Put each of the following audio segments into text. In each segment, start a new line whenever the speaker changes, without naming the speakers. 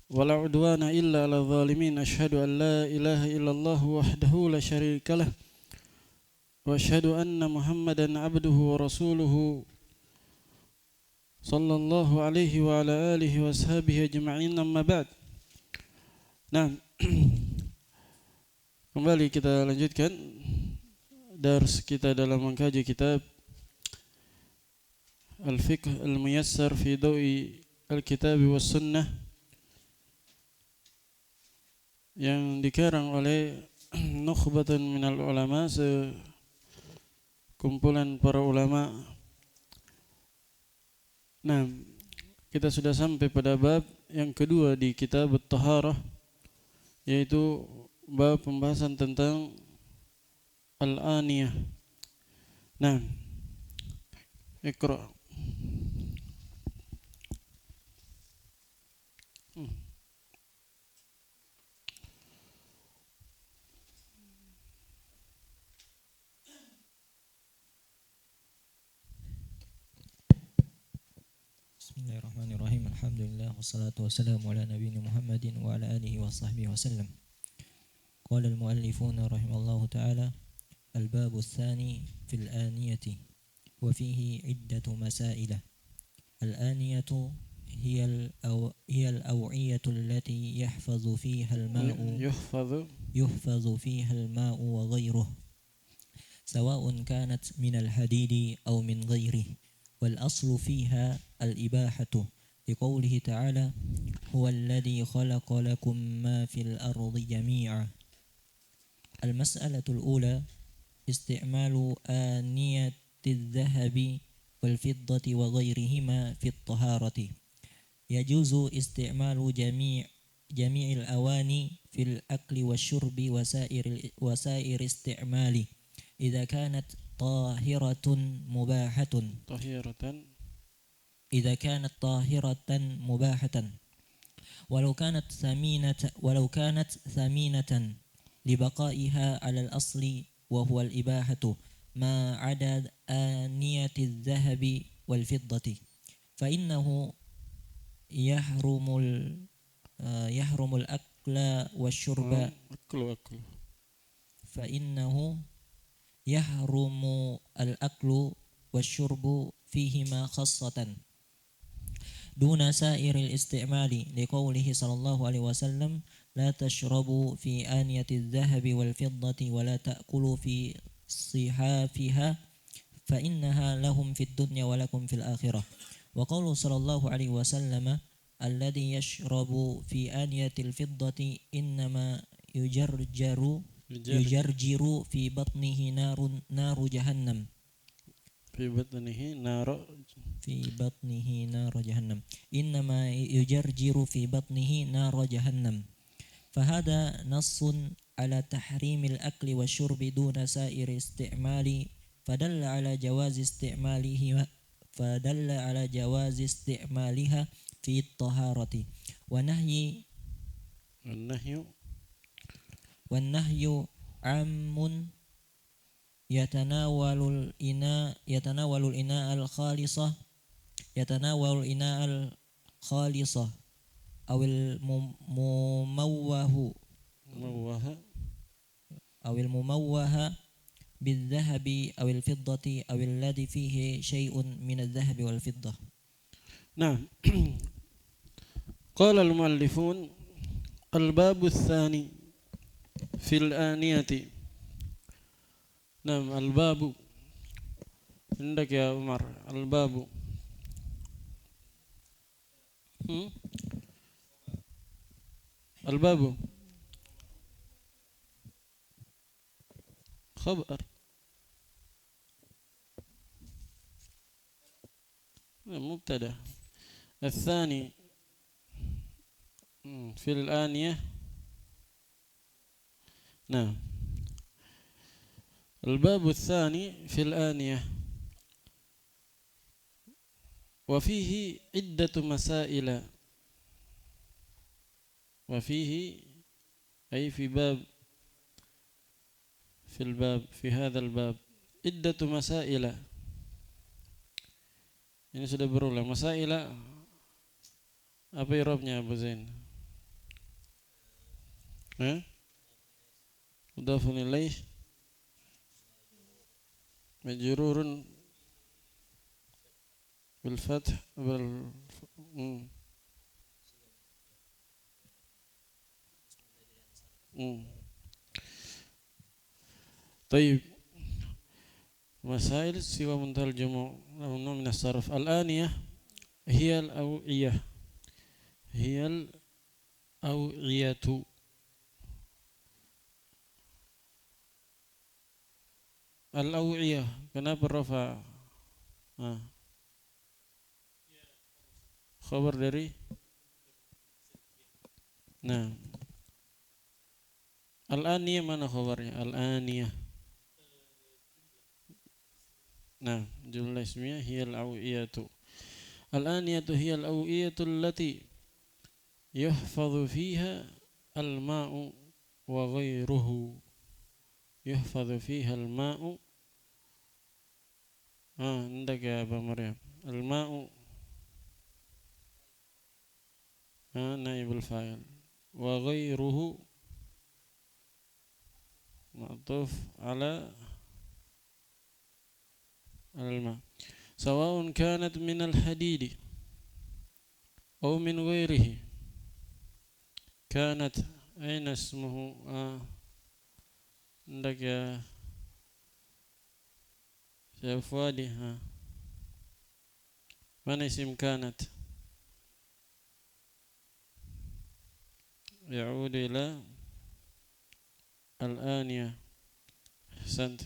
ولا عدوان إلا على الظالمين أشهد أن لا إله إلا الله وحده لا شريك له وأشهد أن محمدا عبده ورسوله صلى الله عليه وعلى آله وأصحابه أجمعين أما بعد. Nah, kembali kita lanjutkan dars kita dalam mengkaji kitab Al-Fiqh Al-Muyassar fi Dawi Al-Kitab was Sunnah yang dikarang oleh nukhbatun minal ulama, sekumpulan para ulama. Nah, kita sudah sampai pada bab yang kedua di kitab At-Taharah, yaitu bab pembahasan tentang al-aniyah. Nah, Iqra.
Bismillahirrahmanirrahim. Alhamdulillah wassalatu wassalamu ala nabiyina Muhammadin wa ala alihi wa sahbihi wasallam. Qala al-muallifuna rahimallahu ta'ala al-babu tsani fil aniyati wa fihi iddatu masailah. Al-aniyatu hiya al-aw'iyatu allati yahfazu fiha al-ma'u wa ghayruhu sawa'un kanat min al-hadidi aw min ghayrihi. والأصل فيها الإباحة لقوله تعالى هو الذي خلق لكم ما في الأرض جميعا. المسألة الأولى استعمال آنية الذهب والفضة وغيرهما في الطهارة. يجوز استعمال جميع الأواني في الأكل والشرب وسائر استعمال إذا كانت طاهرة مباحة ولو كانت ثمينة لبقائها على الأصل وهو الإباحة ما عدا آنية الذهب والفضة فإنه يحرم الأكل والشرب يحرم الأكل والشرب فيهما خاصة دون سائر الاستعمال لقوله صلى الله عليه وسلم لا تشربوا في آنية الذهب والفضة ولا تأكلوا في صحافها فإنها لهم في الدنيا ولكم في الآخرة. وقوله صلى الله عليه وسلم الذي يشرب في آنية الفضة إنما يجرجر في بطنه نار جهنم إنما يجرجر في بطنه نار جهنم. فهذا نص على تحريم الأكل والشرب دون سائر استعمال فدل على جواز استعمالها في الطهارة والنهي عام يتناول الإناء الخالصة أو المموه بالذهب أو الفضة أو الذي فيه شيء من الذهب والفضة.
نعم. قال المؤلفون الباب الثاني في الآنية. نعم، الباب عندك يا عمر. الباب الباب خبر مبتدأ. الثاني في الآنية. نعم، الباب الثاني في الآنية وفيه عدة مسائل. وفيه أي في هذا الباب عدة مسائل. Ini sudah berulang. Masaila apa i'rabnya Abu Zain? ها مضاف إليه مجرور بالفتح مم. مم. طيب مسائل سوى منتهى الجموع ممنوع من الصرف. الآنية هي الأوعية، هي الأوعية. الأوعية kenapa rafa? Khabar dari nah al-aniyah mana khabarnya? Al-aniyah nah jumlah ismiyah hiya al-awiyatu. Al-aniyatu hiya al-awiyatu allati yuhfadhu fiha al-ma'u wa ghairuhu. Yuhfadhu fiha al-ma'u عندك يا أبا مريم الماء نائب الفاعل وغيره معطوف على الماء سواء كانت من الحديد أو من غيره. كانت أين اسمه عندك يا فؤادي من اسم كانت؟ يعود إلى الآنية. أحسنت.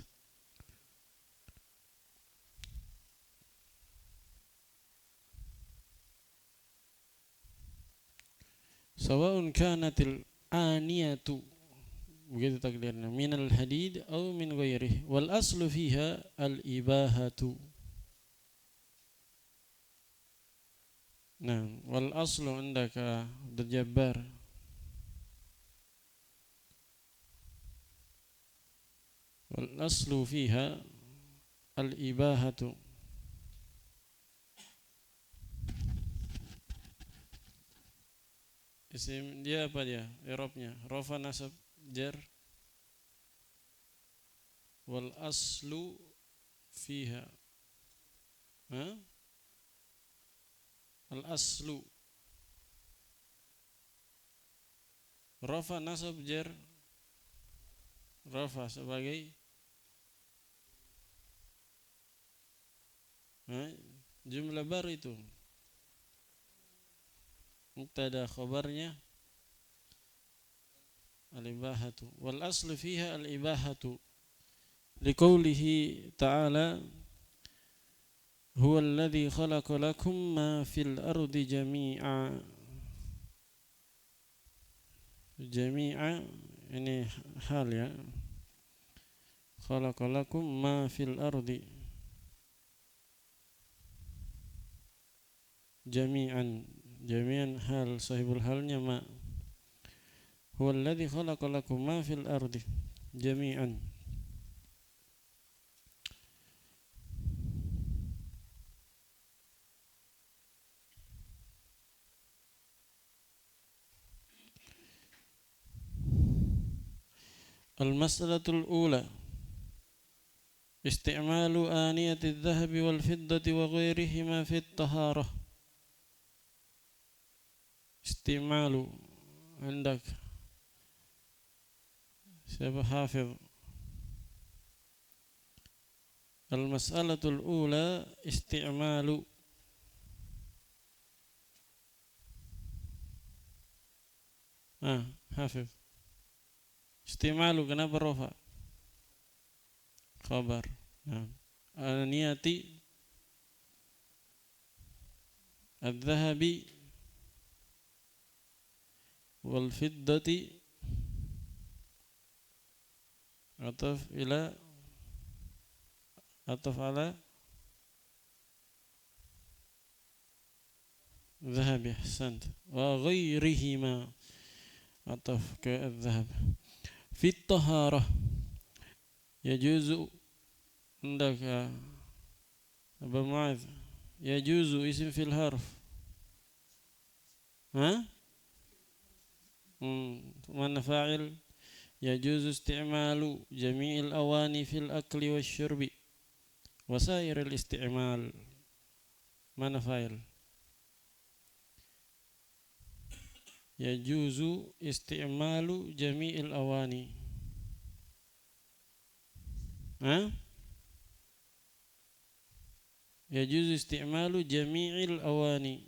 سواء كانت الآنية begitu takdirnya minal hadid atau min ghairihi wal aslu fiha al ibahatu. Nah wal aslu indaka Abdul Jabbar wal aslu fiha al ibahatu. Isim dia apa dia? I'rabnya rafa nasab jar wal aslu fiha al aslu rafa nasab jar rafa sebagai jumlah baru itu mubtada khabarnya al-ibahatu wal aslu fiha al-ibahatu liqaulihi ta'ala huwa alladhi khalaqa lakum ma fil ardi jami'a. Jami'a ini hal ya, khalaqa lakum ma fil ardi jami'an. Jami'an hal sahibul halnya ma. Huwa alladhi khalaqa lakum ma fil ardi jami'an. Al-mas'alatul ula isti'malu aniyati adh-dhahabi wal fiddati wa ghairihima fi at-taharah. Isti'malu عندك siapa hafiz? Al-mas'alatul ula isti'malu hafiz. Isti'malu kenapa rafa? Khabar. Aniyati adh-dhahabi wal fiddati ataf ila ataf ala dhahabi. Ahsant. Wa ghairihima ataf ke adh-dhahab. Fi at-taharah yajuzu indaka Abu Mu'adz yajuzu isim fil harf mana mana fa'il? Yajuzu isti'malu jami'il awani fil akli wasyurbi wasairil isti'mal. Mana fa'il? Yajuzu isti'malu jami'il awani. Yajuzu isti'malu jami'il awani.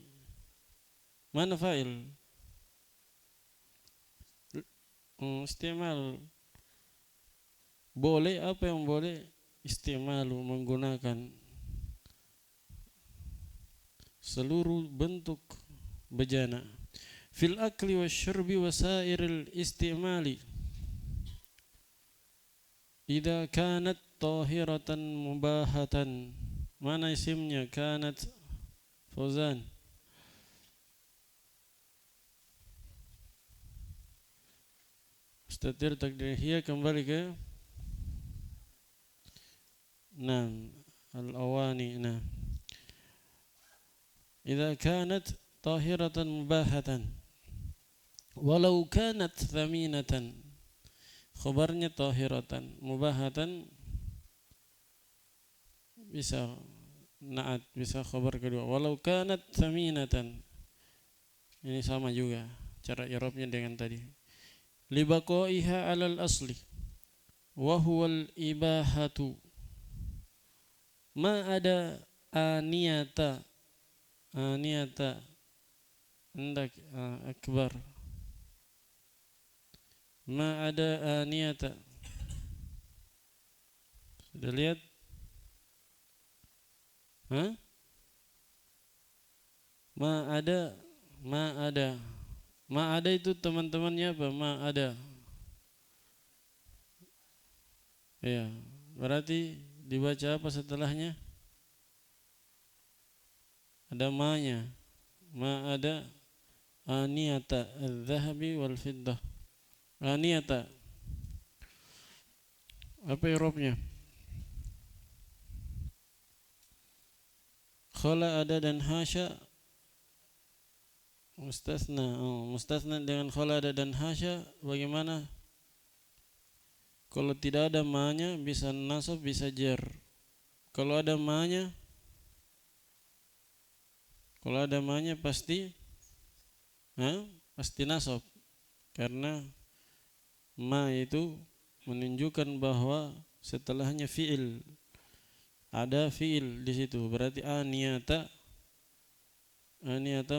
Mana fa'il? Isti'mal. Boleh, apa yang boleh? Isti'malu, menggunakan seluruh bentuk bejana. Fil akli wasyurbi wasairil istimali idza kanat tahiratan mubahatan. Mana isimnya? Kanat Fauzan. Ustadzir takdiriyah kembali ke al-awani. Idza kanat tahiratan mubahatan walau kanat thaminatan. Khabarnya tahiratan, mubahatan bisa na'at, bisa khabar kedua. Walau kanat thaminatan. Ini sama juga cara i'rabnya dengan tadi. Libaqaiha 'alal asli wa huwal ibahatu. Ma ada aniyata hendak akbar. Ma ada aniyata. Sudah lihat? Ma ada itu teman-temannya apa? Ma ada. Ya, berarti dibaca apa setelahnya? Ada ma-nya. Ma ada aniyata al-dhahabi wal fiddah. Aniyata. Apa i'rabnya? Khala ada dan hasya mustasna. Mustasna dengan khala ada dan hasya bagaimana? Kalau tidak ada ma-nya bisa nasab bisa jar. Kalau ada ma-nya pasti pasti nasab. Karena ma itu menunjukkan bahwa setelahnya fi'il. Ada fi'il di situ, berarti aniyata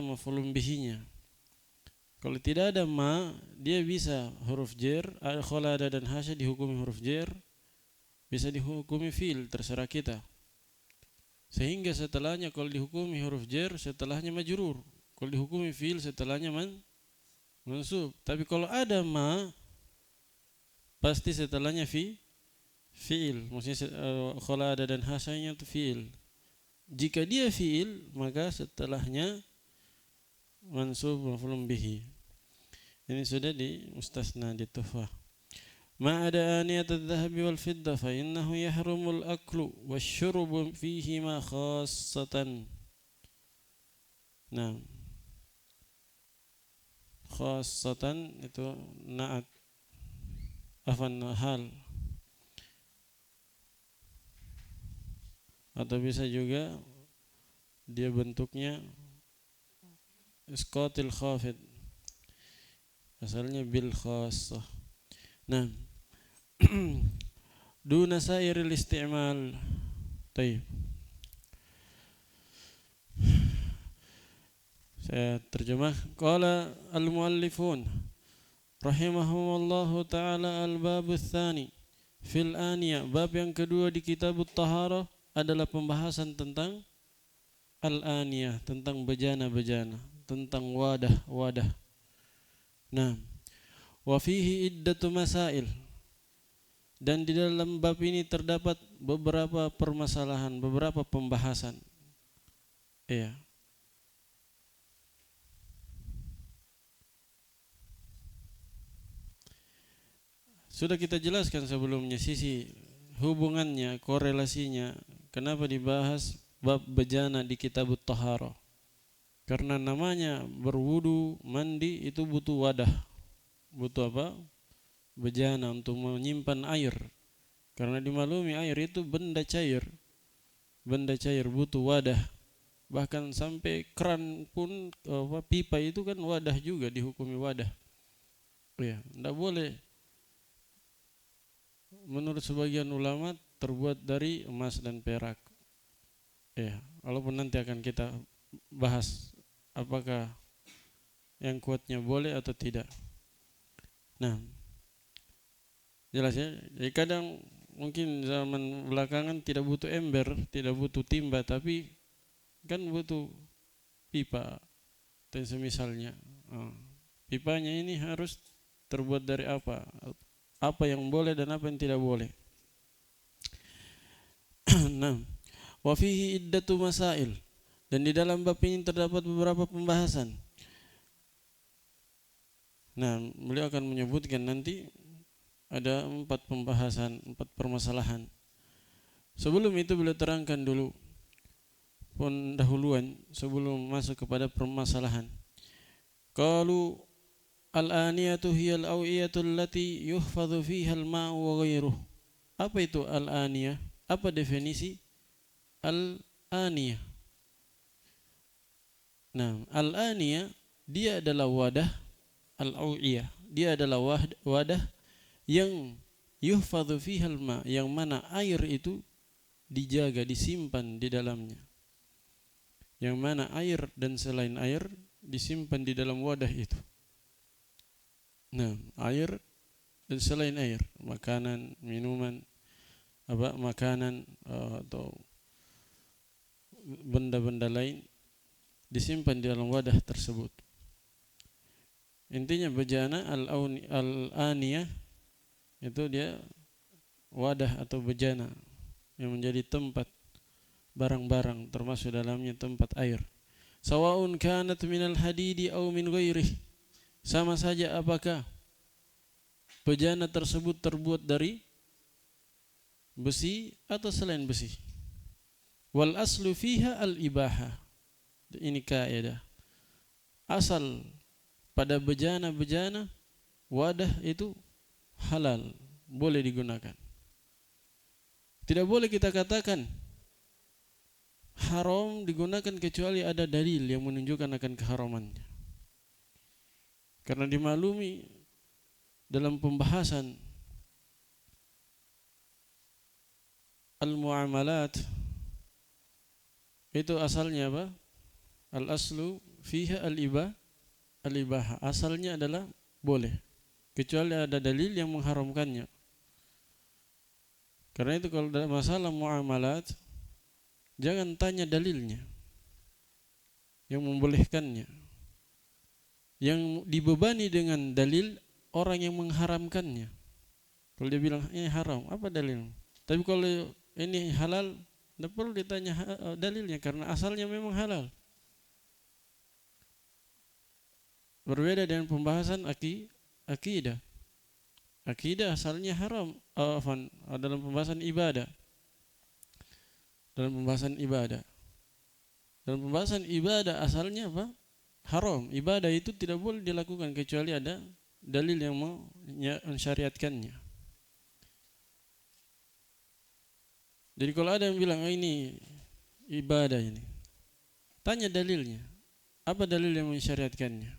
maf'ulun bihinya. Kalau tidak ada ma, dia bisa huruf jar, kalau ada dan hasya dihukumi huruf jar, bisa dihukumi fi'il, terserah kita. Sehingga setelahnya kalau dihukumi huruf jar, setelahnya majrur. Kalau dihukumi fi'il, setelahnya mansub. Tapi kalau ada ma, pasti setelahnya fi'il. Maksudnya kalau ada dan hasyanya itu fi'il. Jika dia fi'il, maka setelahnya mansub maf'ulun bihi. Ini sudah di mustasna di tuhfah. Ma ada aniyat adh-dhahabi wal fiddah fa innahu yahrumul aklu wasyurbu fihi ma khassatan. Nah, khassatan itu na'at afan hal. Atau bisa juga dia bentuknya isqatil khafid, asalnya bil khassah. Nah, duna sairil isti'mal. Baik. Saya terjemah. Qala al-muallifun rahimahumullahu ta'ala al-bab ats-tsani fil aniyah. Bab yang kedua di kitab at-taharah adalah pembahasan tentang al-aniyah, tentang bejana-bejana, tentang wadah-wadah. Nah, wa fihi iddatu masail. Dan di dalam bab ini terdapat beberapa permasalahan, beberapa pembahasan. Iya. Sudah kita jelaskan sebelumnya sisi hubungannya, korelasinya. Kenapa dibahas bab bejana di kitab at-taharah? Karena namanya berwudu, mandi itu butuh wadah. butuh apa? Bejana untuk menyimpan air. Karena dimaklumi air itu benda cair. Benda cair butuh wadah. Bahkan sampai keran pun pipa itu kan wadah juga, dihukumi wadah. Ya, tidak boleh menurut sebagian ulama terbuat dari emas dan perak. Ya, walaupun nanti akan kita bahas apakah yang kuatnya boleh atau tidak. Nah, jelas ya. Jadi kadang mungkin zaman belakangan tidak butuh ember, tidak butuh timba, tapi kan butuh pipa dan semisalnya. Pipanya ini harus terbuat dari apa? Apa yang boleh dan apa yang tidak boleh. Nah, wa fihi iddatu masail, dan di dalam bab ini terdapat beberapa pembahasan. Nah, beliau akan menyebutkan nanti ada 4 pembahasan, 4 permasalahan. Sebelum itu beliau terangkan dulu pendahuluan sebelum masuk kepada permasalahan. Qalu al-aniyatu hiya al-awiyatu allati yuhfadhu fiha al-ma'u wa ghairuh. Apa itu al-aniyah? Apa definisi al-aniyah? Nah, al-aniyah dia adalah wadah, al-awiyah dia adalah wadah yang yuhfadhu fiha al-ma', yang mana air itu dijaga, disimpan di dalamnya. Yang mana air dan selain air disimpan di dalam wadah itu. Nah, air dan selain air, makanan, minuman, makanan atau benda-benda lain disimpan di dalam wadah tersebut. Intinya bejana al-aniyah itu dia wadah atau bejana yang menjadi tempat barang-barang, termasuk dalamnya tempat air. Sawa'un kanat minal hadidi aw min ghairih, sama saja apakah bejana tersebut terbuat dari besi atau selain besi. Wal aslu fiha al ibaha, ini kaidah. Asal pada bejana-bejana wadah itu halal, boleh digunakan. Tidak boleh kita katakan haram digunakan kecuali ada dalil yang menunjukkan akan keharamannya. Karena dimaklumi dalam pembahasan al-muamalat itu asalnya apa? Al-aslu fiha al-ibaha. Asalnya adalah boleh, kecuali ada dalil yang mengharamkannya. Karena itu kalau dalam masalah muamalat, jangan tanya dalilnya yang membolehkannya. Yang dibebani dengan dalil orang yang mengharamkannya. Kalau dia bilang ini haram, apa dalil? Tapi kalau ini halal, tidak perlu ditanya dalilnya karena asalnya memang halal. Berbeda dengan pembahasan akidah. Akidah asalnya haram, dalam pembahasan ibadah. Dalam pembahasan ibadah asalnya apa? Haram. Ibadah itu tidak boleh dilakukan kecuali ada dalil yang mensyariatkannya. Jadi kalau ada yang bilang ini ibadah ini, tanya dalilnya. Apa dalil yang mensyariatkannya?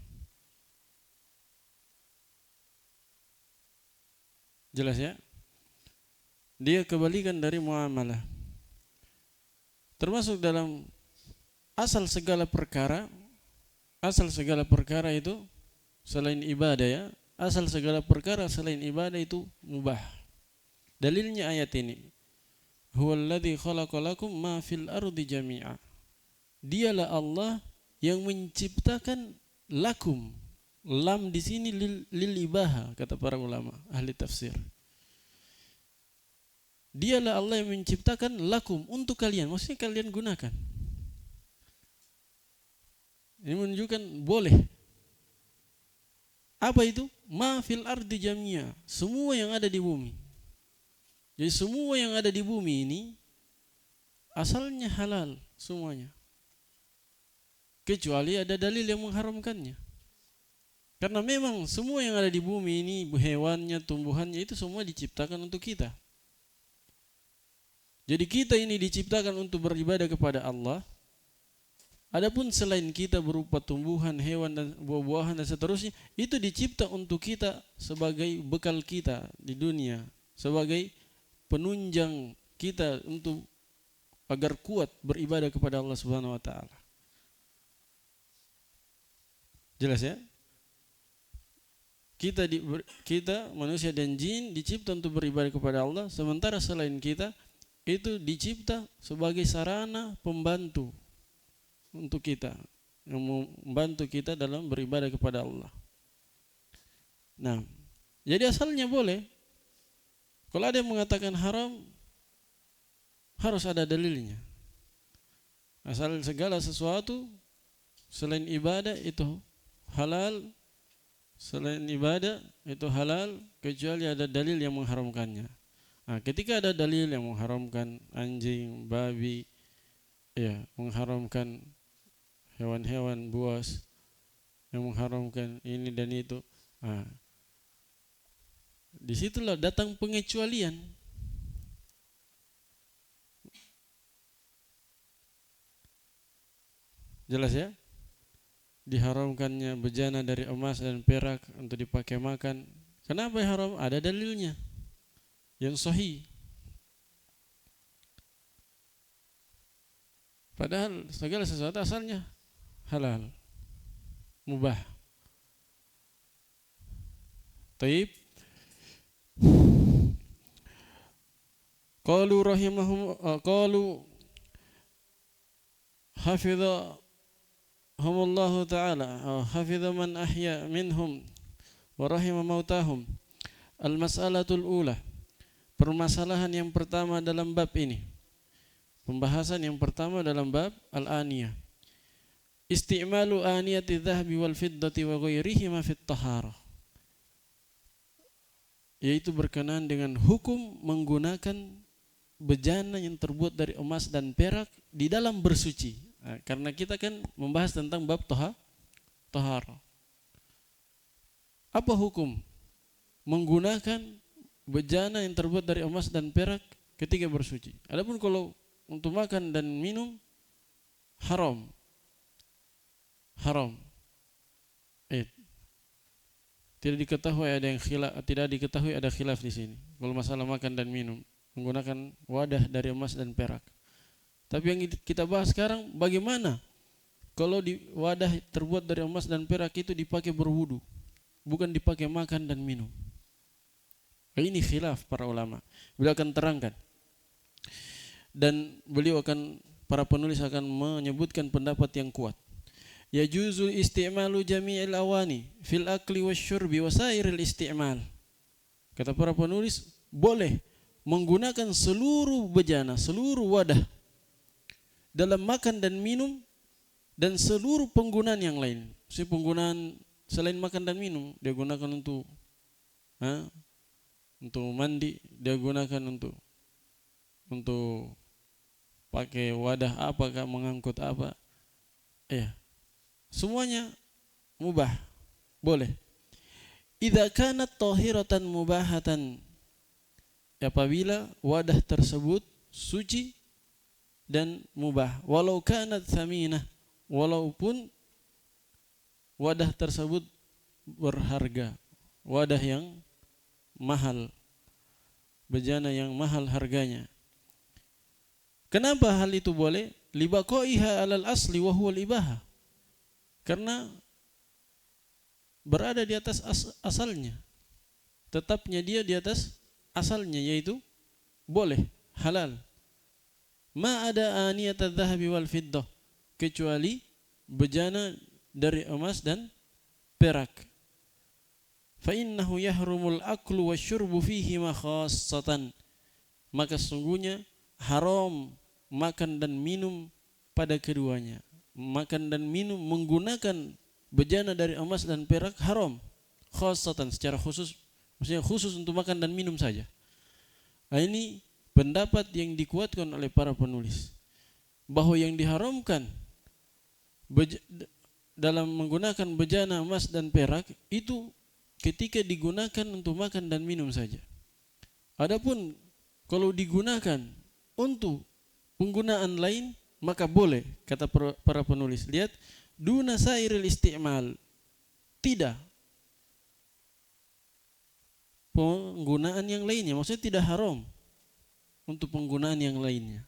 Jelas ya? Dia kebalikan dari muamalah. Termasuk dalam asal segala perkara itu selain ibadah ya, asal segala perkara selain ibadah itu mubah. Dalilnya ayat ini. Huwallazi khalaqalakum ma fil ardi jami'a. Dialah Allah yang menciptakan lakum. Lam di sini lil ibaha, kata para ulama ahli tafsir. Dialah Allah yang menciptakan lakum, untuk kalian, maksudnya kalian gunakan. Ini menunjukkan boleh. Apa itu? Ma fil ardi jami'a, semua yang ada di bumi. Jadi semua yang ada di bumi ini asalnya halal semuanya, kecuali ada dalil yang mengharamkannya. Karena memang semua yang ada di bumi ini, hewannya, tumbuhannya, itu semua diciptakan untuk kita. Jadi kita ini diciptakan untuk beribadah kepada Allah. Adapun selain kita berupa tumbuhan, hewan dan buah-buahan dan seterusnya, itu dicipta untuk kita sebagai bekal kita di dunia, sebagai penunjang kita untuk agar kuat beribadah kepada Allah Subhanahu wa taala. Jelas ya? Kita manusia dan jin dicipta untuk beribadah kepada Allah, sementara selain kita itu dicipta sebagai sarana pembantu untuk kita, yang membantu kita dalam beribadah kepada Allah. Nah, jadi asalnya boleh. Kalau ada yang mengatakan haram, harus ada dalilnya. Asal segala sesuatu selain ibadah itu halal, selain ibadah itu halal kecuali ada dalil yang mengharamkannya. Nah, ketika ada dalil yang mengharamkan anjing, babi, ya, mengharamkan hewan-hewan buas, yang mengharamkan ini dan itu, nah, disitulah datang pengecualian. Jelas ya? Diharamkannya bejana dari emas dan perak untuk dipakai makan. Kenapa haram? Ada dalilnya yang sahih. Padahal segala sesuatu asalnya halal, mubah. Taib. Qalu hafizahumullahu ta'ala, hafiza man ahya minhum wa rahima mautahum. Al-mas'alatul ula. Permasalahan yang pertama dalam bab ini. Pembahasan yang pertama dalam bab al-aniyah. Isti'malu aniyati dhahabi wal fiddati wa ghairihima fit taharah. Yaitu berkenaan dengan hukum menggunakan bejana yang terbuat dari emas dan perak di dalam bersuci. Nah, karena kita kan membahas tentang bab taharah. Apa hukum menggunakan bejana yang terbuat dari emas dan perak ketika bersuci? Adapun kalau untuk makan dan minum haram. Tidak diketahui ada khilaf di sini. Kalau masalah makan dan minum menggunakan wadah dari emas dan perak. Tapi yang kita bahas sekarang, bagaimana kalau di wadah terbuat dari emas dan perak itu dipakai berwudu, bukan dipakai makan dan minum. Ini khilaf para ulama. Beliau akan terangkan. Dan para penulis akan menyebutkan pendapat yang kuat. Yajuzu isti'malu jami'il awani fil akli wasyurbi wasairil isti'mal. Kata para penulis, boleh menggunakan seluruh bejana, seluruh wadah dalam makan dan minum dan seluruh penggunaan yang lain. Penggunaan selain makan dan minum, dia gunakan untuk mandi, dia gunakan untuk pakai wadah apakah mengangkut apa. Ya. Semuanya mubah, boleh. Idza kanat tahiratan mubahatan, apabila wadah tersebut suci dan mubah, walau kanat thaminah, walaupun wadah tersebut berharga, wadah yang mahal, bejana yang mahal harganya. Kenapa hal itu boleh? Libaqaiha alal asli wa huwa al-ibaha. Karena berada di atas asalnya, tetapnya dia di atas asalnya, yaitu boleh, halal. Ma ada aniyat adz-dzahabi wal fiddah, kecuali bejana dari emas dan perak. Fa innahu yahrumul aklu wasyurbu fihi ma khassatan, maka sungguhnya haram makan dan minum pada keduanya. Makan dan minum menggunakan bejana dari emas dan perak haram, khassatan, secara khusus, maksudnya khusus untuk makan dan minum saja. Nah, ini pendapat yang dikuatkan oleh para penulis, bahwa yang diharamkan dalam menggunakan bejana emas dan perak itu ketika digunakan untuk makan dan minum saja. Adapun kalau digunakan untuk penggunaan lain maka boleh, kata para penulis. Lihat, duna sairil isti'mal, tidak penggunaan yang lainnya, maksudnya tidak haram untuk penggunaan yang lainnya.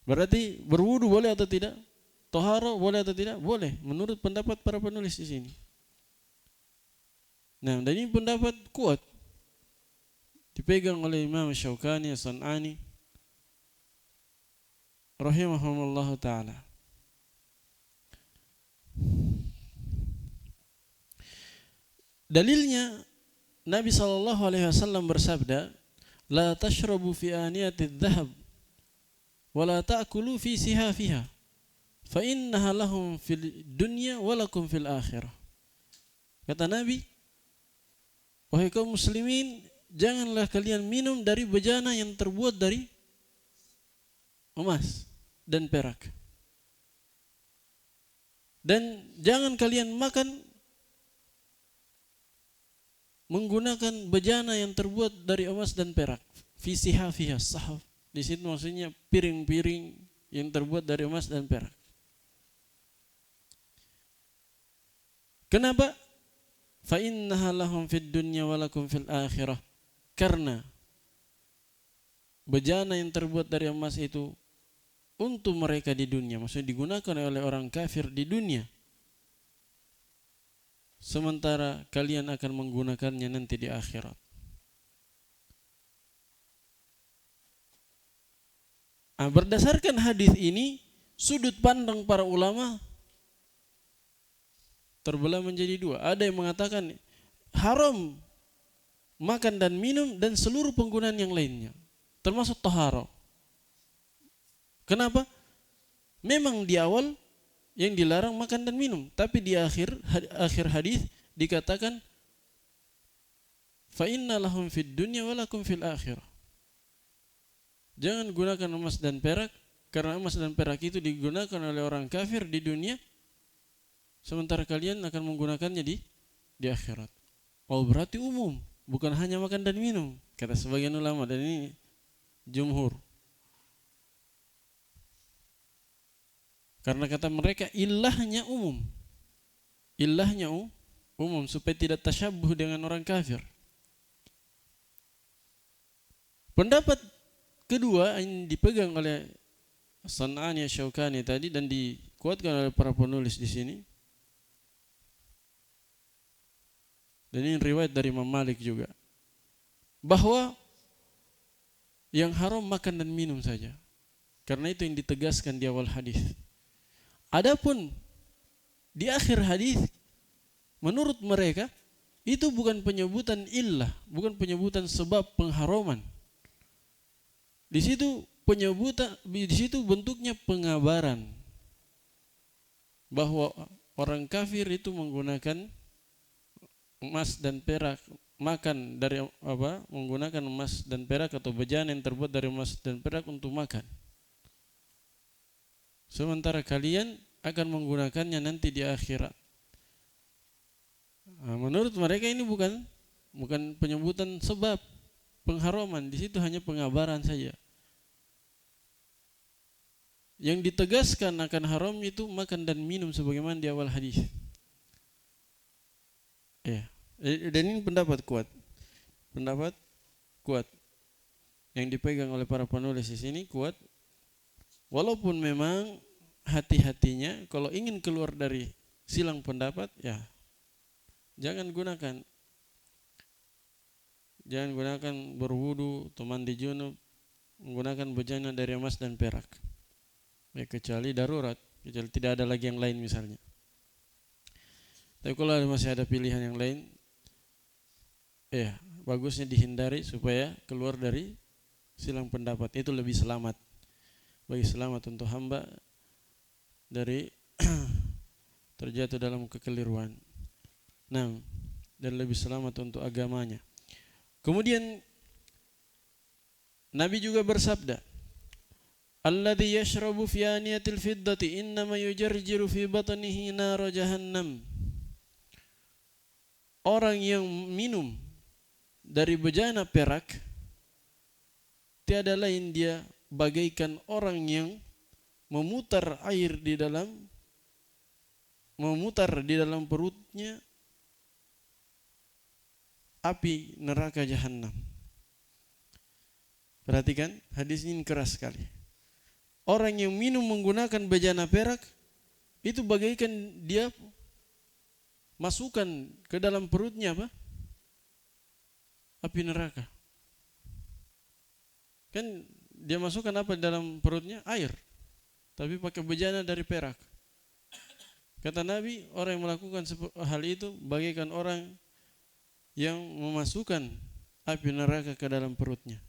Berarti berwudu boleh atau tidak? Toharo boleh atau tidak? Boleh, menurut pendapat para penulis di sini. Nah, dan ini pendapat kuat, dipegang oleh Imam Syaukani, As-San'ani, rahimahumullah ta'ala. Dalilnya Nabi SAW bersabda, la tashrabu fi aniyatid dhahab wa la ta'kulu fi sihafiha fa innaha lahum fil dunya wa lakum fil akhirah. Kata Nabi, wahai kaum muslimin, janganlah kalian minum dari bejana yang terbuat dari emas dan perak, dan jangan kalian makan menggunakan bejana yang terbuat dari emas dan perak. Fi sihafiha, sahaf di situ maksudnya piring-piring yang terbuat dari emas dan perak. Kenapa? Fa innaha lahum fid dunya wa lakum fil akhirah. Karena bejana yang terbuat dari emas itu untuk mereka di dunia, maksudnya digunakan oleh orang kafir di dunia, sementara kalian akan menggunakannya nanti di akhirat. Berdasarkan hadis ini, sudut pandang para ulama terbelah menjadi dua. Ada yang mengatakan haram makan dan minum dan seluruh penggunaan yang lainnya, termasuk tahara. Kenapa? Memang di awal yang dilarang makan dan minum, tapi di akhir hadis dikatakan fa inna lahum fid dunya wa lakum fil akhirah. Jangan gunakan emas dan perak, karena emas dan perak itu digunakan oleh orang kafir di dunia, sementara kalian akan menggunakannya di akhirat. Oh, berarti umum, bukan hanya makan dan minum, kata sebagian ulama, dan ini jumhur. Karena kata mereka ilahnya umum. Ilahnya umum supaya tidak tasyabuh dengan orang kafir. Pendapat kedua yang dipegang oleh San'ani Syaukani tadi dan dikuatkan oleh para penulis di sini. Dan ini riwayat dari Imam Malik juga, bahwa yang haram makan dan minum saja. Karena itu yang ditegaskan di awal hadis. Adapun di akhir hadis, menurut mereka itu bukan penyebutan illah, bukan penyebutan sebab pengharaman. Di situ bentuknya pengabaran bahwa orang kafir itu menggunakan emas dan perak, makan dari menggunakan emas dan perak atau bejana yang terbuat dari emas dan perak untuk makan. Sementara kalian akan menggunakannya nanti di akhirat. Menurut mereka ini bukan penyebutan sebab pengharaman, di situ hanya pengabaran saja. Yang ditegaskan akan haram itu makan dan minum sebagaimana di awal hadis. Ya, dan ini pendapat kuat. Pendapat kuat yang dipegang oleh para penulis di sini kuat. Walaupun memang hati-hatinya kalau ingin keluar dari silang pendapat, ya jangan gunakan berwudu atau mandi junub menggunakan bejana dari emas dan perak. Ya, kecuali darurat, kecuali tidak ada lagi yang lain misalnya. Tapi kalau masih ada pilihan yang lain, ya bagusnya dihindari supaya keluar dari silang pendapat. Itu lebih selamat. Bagi selamat untuk hamba dari terjatuh dalam kekeliruan. Nah, dan lebih selamat untuk agamanya. Kemudian Nabi juga bersabda, alladhi yashrabu fi aniyatil fiddati innama yujarjiru fi batnihi nar jahannam. Orang yang minum dari bejana perak tiada lain dia bagaikan orang yang memutar di dalam perutnya api neraka jahanam. Perhatikan, hadis ini keras sekali. Orang yang minum menggunakan bejana perak itu bagaikan dia masukkan ke dalam perutnya apa? Api neraka. Kan dia masukkan apa di dalam perutnya? Air. Tapi pakai bejana dari perak. Kata Nabi, orang yang melakukan hal itu bagaikan orang yang memasukkan api neraka ke dalam perutnya.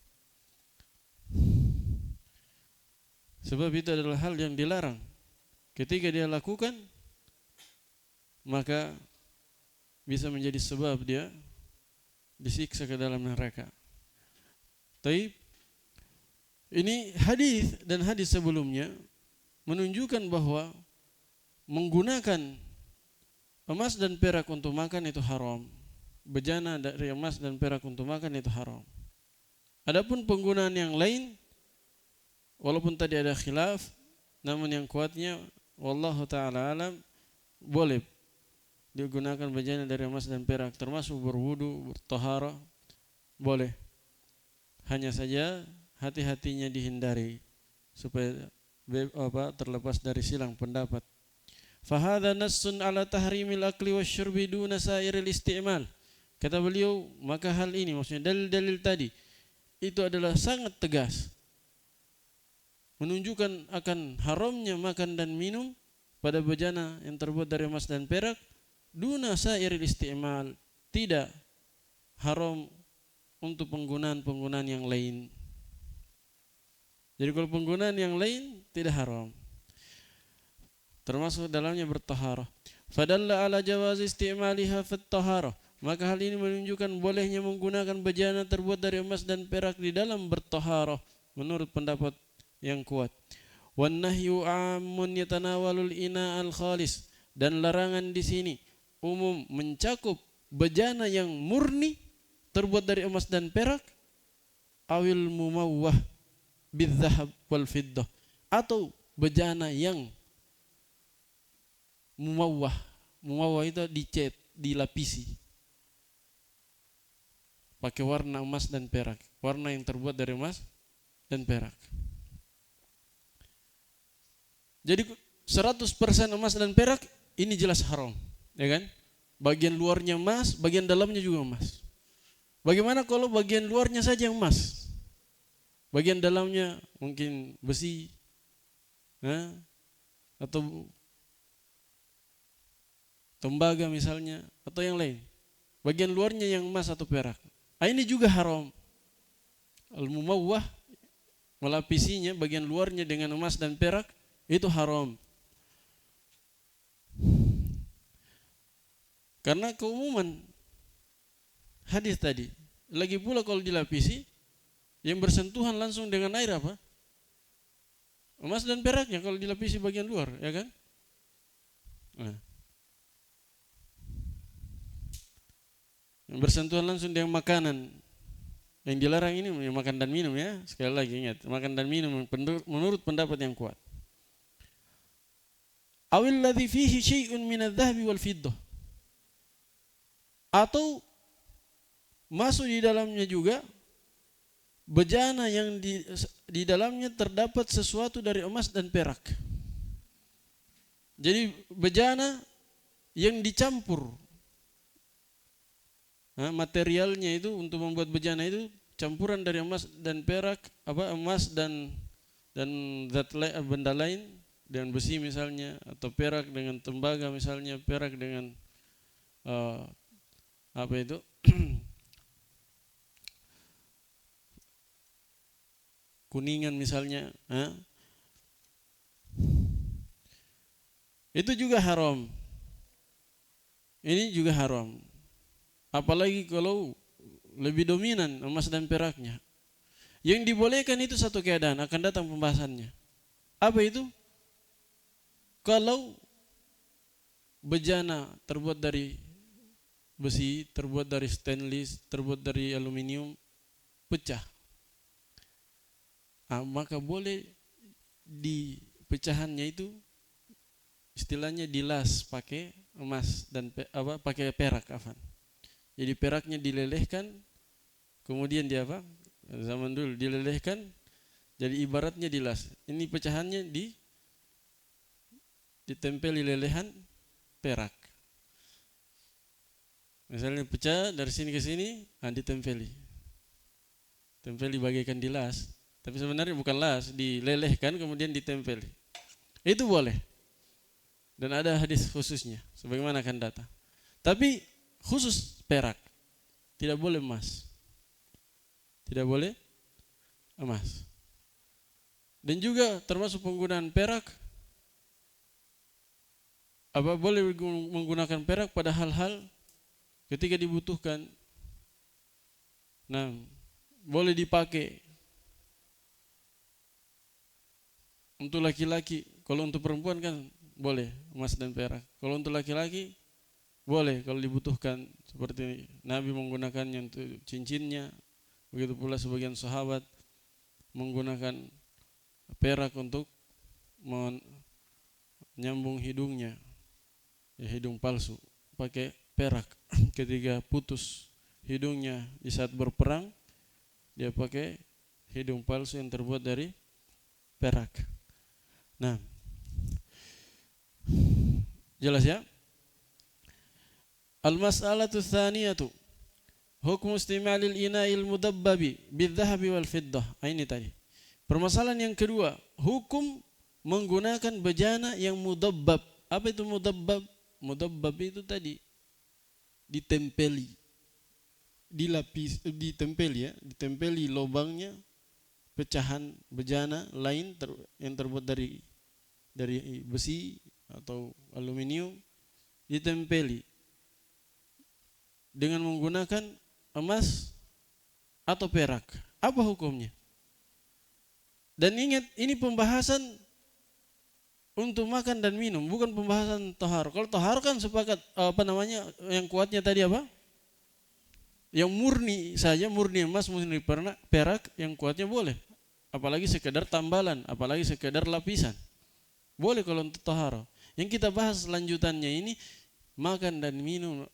Sebab itu adalah hal yang dilarang. Ketika dia lakukan, maka bisa menjadi sebab dia disiksa ke dalam neraka. Tapi ini hadis dan hadis sebelumnya menunjukkan bahwa menggunakan emas dan perak untuk makan itu haram. Bejana dari emas dan perak untuk makan itu haram. Adapun penggunaan yang lain, walaupun tadi ada khilaf, namun yang kuatnya wallahu taala alam boleh digunakan bejana dari emas dan perak, termasuk berwudu, bertaharah, boleh. Hanya saja hati-hatinya dihindari supaya terlepas dari silang pendapat. Fahadha nassun ala tahrimil akli wasyurbi duna sairil isti'mal. Kata beliau, maka hal ini, maksudnya dalil-dalil tadi, itu adalah sangat tegas, menunjukkan akan haramnya makan dan minum pada bejana yang terbuat dari emas dan perak, duna sairil isti'mal, tidak haram untuk penggunaan-penggunaan yang lain. Jadi kalau penggunaan yang lain tidak haram, termasuk dalamnya bertaharah. Fadalla ala jawazi isti'maliha fit taharah, maka hal ini menunjukkan bolehnya menggunakan bejana terbuat dari emas dan perak di dalam bertaharah menurut pendapat yang kuat. Wan nahyu ammun yatanawalul ina al khalis, dan larangan di sini umum mencakup bejana yang murni terbuat dari emas dan perak, awil mumawwah bidzahab wal fiddah, atau bejana yang mumawwah itu dicat, dilapisi pakai warna emas dan perak, warna yang terbuat dari emas dan perak. Jadi 100% emas dan perak ini jelas haram, ya kan? Bagian luarnya emas, bagian dalamnya juga emas. Bagaimana kalau bagian luarnya saja yang emas, bagian dalamnya mungkin besi, atau tembaga misalnya, atau yang lain, bagian luarnya yang emas atau perak, ini juga haram. Al-mumawwah, melapisinya bagian luarnya dengan emas dan perak, itu haram. Karena keumuman hadis tadi. Lagi pula kalau dilapisi, yang bersentuhan langsung dengan air apa? Emas dan peraknya kalau dilapisi bagian luar, ya kan? Nah. Yang bersentuhan langsung dengan makanan. Yang dilarang ini makan dan minum, ya. Sekali lagi ingat, makan dan minum menurut pendapat yang kuat. Awil ladzi fihi syai'un minadz-dzahabi wal fiddah, atau masuk di dalamnya juga bejana yang di dalamnya terdapat sesuatu dari emas dan perak. Jadi bejana yang dicampur, materialnya itu untuk membuat bejana itu campuran dari emas dan perak, emas dan benda lain dengan besi misalnya, atau perak dengan tembaga misalnya, perak dengan kuningan misalnya, itu juga haram. Ini juga haram. Apalagi kalau lebih dominan emas dan peraknya. Yang dibolehkan itu satu keadaan, akan datang pembahasannya. Apa itu? Kalau bejana terbuat dari besi, terbuat dari stainless, terbuat dari aluminium, pecah, maka boleh di pecahannya itu istilahnya dilas pakai emas dan pakai perak, jadi peraknya dilelehkan, kemudian dia zaman dulu dilelehkan, jadi ibaratnya dilas. Ini pecahannya ditempeli lelehan perak. Misalnya pecah dari sini ke sini, ditempeli bagaikan dilas, tapi sebenarnya bukan las, dilelehkan kemudian ditempeli. Itu boleh. Dan ada hadis khususnya, sebagaimana akan datang. Tapi khusus perak, tidak boleh emas. Tidak boleh emas. Dan juga termasuk penggunaan perak, boleh menggunakan perak pada hal-hal ketika dibutuhkan. Nah, boleh dipakai untuk laki-laki. Kalau untuk perempuan kan boleh emas dan perak. Kalau untuk laki-laki boleh kalau dibutuhkan, seperti Nabi menggunakannya untuk cincinnya. Begitu pula sebagian sahabat menggunakan perak untuk menyambung hidungnya, hidung palsu, pakai perak. Ketika putus hidungnya di saat berperang, dia pakai hidung palsu yang terbuat dari perak. Nah, jelas ya? Al-mas'alatu tsaniyatu hukmu istimalil ina'il mudabbabi bidzahabi wal fiddah. Ini tadi. Permasalahan yang kedua, hukum menggunakan bejana yang mudabbab. Apa itu mudabbab? Mudabbab itu tadi ditempeli, ditempeli lubangnya pecahan bejana lain yang terbuat dari besi atau aluminium, ditempeli dengan menggunakan emas atau perak. Apa hukumnya? Dan ingat, ini pembahasan untuk makan dan minum, bukan pembahasan tahar. Kalau tahar kan sepakat yang kuatnya tadi apa? Yang murni saja, murni emas, murni perak, yang kuatnya boleh. Apalagi sekedar tambalan, apalagi sekedar lapisan. Boleh kalau untuk tahar. Yang kita bahas lanjutannya ini makan dan minum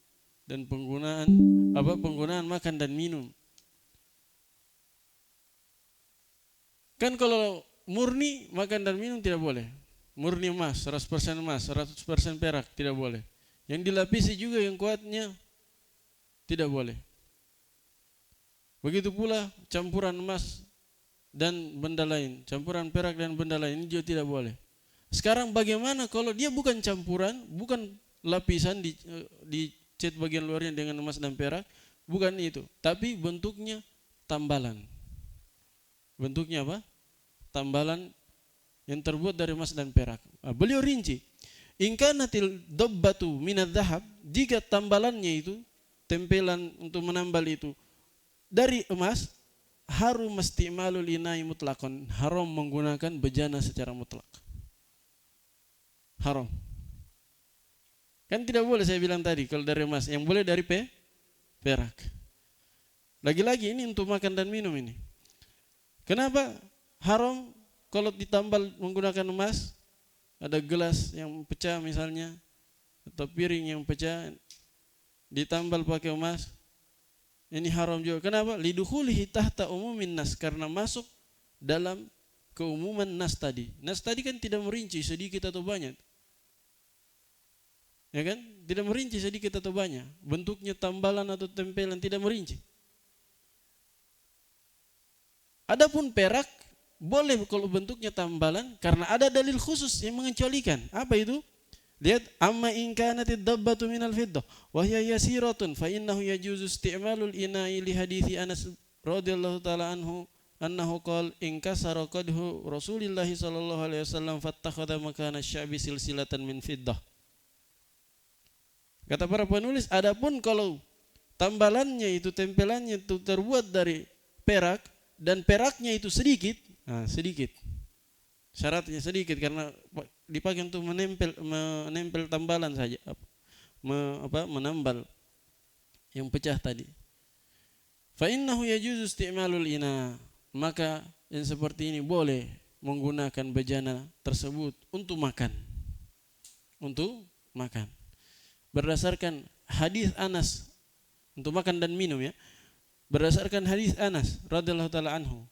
dan penggunaan makan dan minum. Kan kalau murni makan dan minum tidak boleh. Murni emas, 100% emas, 100% perak tidak boleh. Yang dilapisi juga yang kuatnya tidak boleh. Begitu pula campuran emas dan benda lain, campuran perak dan benda lain, ini juga tidak boleh. Sekarang bagaimana kalau dia bukan campuran, bukan lapisan dicat bagian luarnya dengan emas dan perak, bukan itu, tapi bentuknya tambalan. Bentuknya apa? Tambalan yang terbuat dari emas dan perak. Beliau rinci, in kanatil dabbatu minadz dzahab, jika tambalannya itu, tempelan untuk menambal itu dari emas, harum istimalul inai mutlaqan, haram menggunakan bejana secara mutlak. Haram. Kan tidak boleh, saya bilang tadi, kalau dari emas, yang boleh dari perak. Lagi-lagi ini untuk makan dan minum ini. Kenapa haram kalau ditambal menggunakan emas? Ada gelas yang pecah misalnya, atau piring yang pecah ditambal pakai emas, ini haram juga. Kenapa? Lidukhulihi tahta umumin nas, karena masuk dalam keumuman nas tadi. Nas tadi kan tidak merinci sedikit atau banyak. Ya kan? Tidak merinci sedikit atau banyak. Bentuknya tambalan atau tempelan, tidak merinci. Adapun perak boleh kalau bentuknya tambalan, karena ada dalil khusus yang mengecualikan. Apa itu? Lihat, amma in kanatid dabbatu minal fiddah wa hiya yasiratun fa innahu yajuzu isti'malul ina'i li hadithi Anas radhiyallahu taala anhu annahu qala in kasara qadhu Rasulillah sallallahu alaihi wasallam fattakhadha makana asy-sya'bi silsilatan min fiddah. Kata para penulis, adapun kalau tambalannya itu, tempelannya itu terbuat dari perak dan peraknya itu sedikit, sedikit. Syaratnya sedikit karena dipakai untuk menempel tambalan saja, menambal yang pecah tadi. Fa innahu yajuzu isti'malul ina, maka yang seperti ini boleh menggunakan bejana tersebut untuk makan. Untuk makan. Berdasarkan hadis Anas untuk makan dan minum ya. Berdasarkan hadis Anas radhiyallahu taala anhu,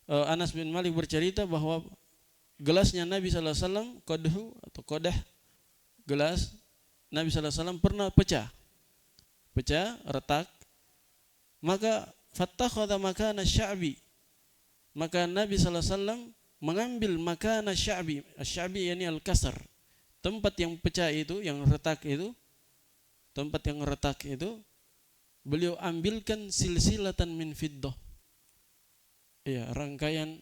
Anas bin Malik bercerita bahwa gelasnya Nabi sallallahu alaihi wasallam, qadhu atau qadah, gelas Nabi sallallahu alaihi wasallam pernah pecah, retak. Maka fattakhadha makana sya'bi, maka Nabi sallallahu alaihi wasallam mengambil makana sya'bi. Asy-sya'bi yakni al-kasar, tempat yang pecah itu, yang retak itu, beliau ambilkan silsilatan min fiddah. Iya, rangkaian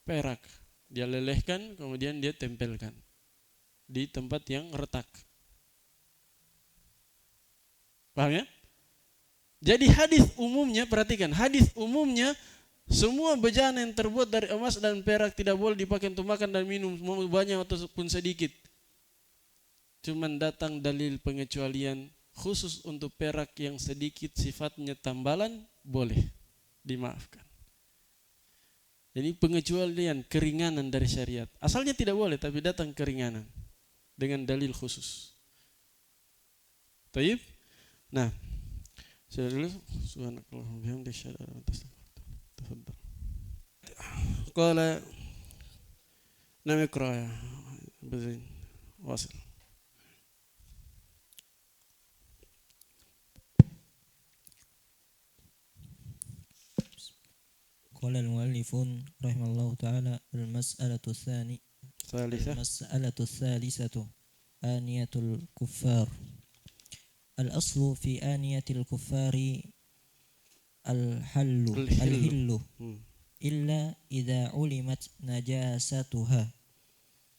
perak. Dia lelehkan, kemudian dia tempelkan di tempat yang retak. Paham ya? Jadi hadis umumnya, perhatikan, hadis umumnya semua bejana yang terbuat dari emas dan perak tidak boleh dipakai untuk makan dan minum, mau banyak ataupun sedikit. Cuman datang dalil pengecualian khusus untuk perak yang sedikit sifatnya tambalan boleh dimaafkan. Jadi pengecualian, keringanan dari syariat. Asalnya tidak boleh, tapi datang keringanan dengan dalil khusus. Taib? Nah, sudah dulu. Subhanakallahumma bihamdika asyhadu an la ilaha illa anta astaghfiruka wa atubu ilaik. Qala nam iqra ya bazin wasil.
قال المؤلف رحمه الله تعالى المسألة الثالثة آنية الكفار. الأصل في آنية الكفار الحل إلا إذا علمت نجاستها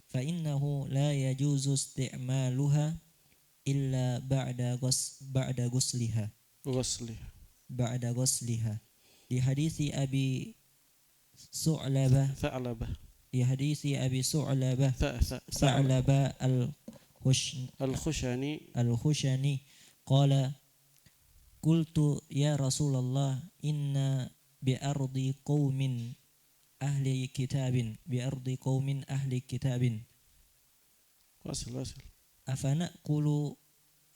فإنه لا يجوز استعمالها إلا بعد غسلها لحديث أبي ثعلبة الخشني قال قلت يا رسول الله إن بأرض قوم أهل كتاب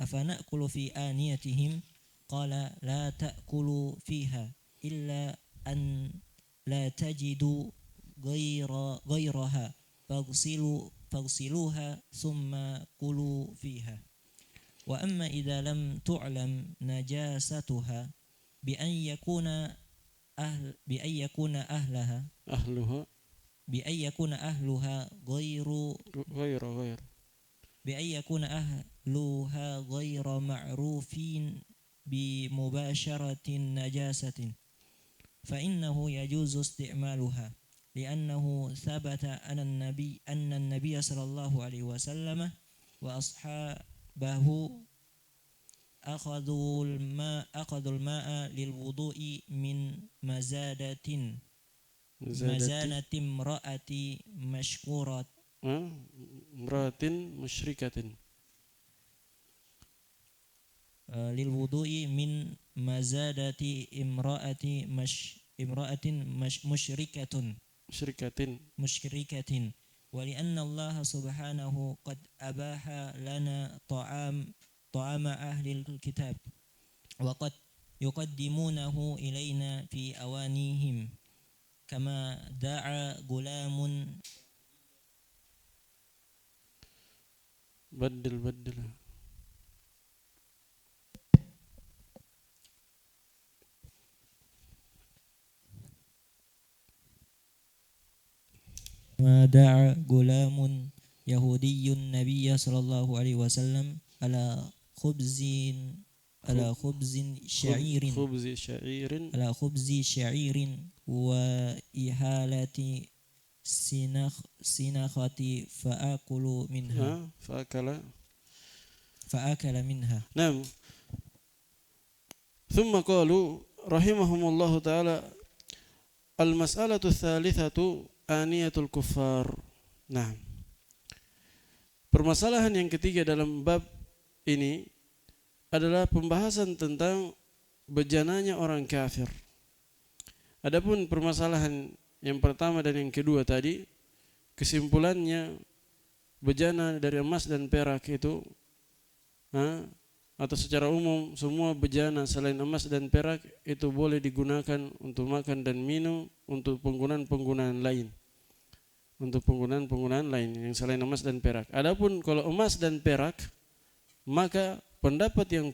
أفنأكل في آنيتهم قال لا تأكلوا فيها إلا أن لا تجدوا غيرها فاغسلوها ثم كلوا فيها. وأما إذا لم تعلم نجاستها بأن يكون أهلها غير معروفين بمباشرة نجاسة فإنه يجوز استعمالها لأنه ثبت أن النبي صلى الله عليه وسلم وأصحابه أخذوا الماء للوضوء من مزانة امرأة مشركة للوضوء من مزادة امرأة مشركة ولأن الله سبحانه قد أباح لنا طعام أهل الكتاب وقد يقدمونه إلينا في أوانيهم كما دعا غلام
بدل
ما دعا غلام يهودي النبي صلى الله عليه وسلم على خبز شعير وإهالة سنخة فأكل منها.
نعم. ثم قالوا رحمهم الله تعالى المسألة الثالثة aniyatul kuffar. Nah, permasalahan yang ketiga dalam bab ini adalah pembahasan tentang bejananya orang kafir. Adapun permasalahan yang pertama dan yang kedua tadi, kesimpulannya bejana dari emas dan perak itu atau secara umum semua bejana selain emas dan perak itu boleh digunakan untuk makan dan minum untuk penggunaan-penggunaan lain. Untuk penggunaan-penggunaan lain yang selain emas dan perak. Adapun kalau emas dan perak, maka pendapat yang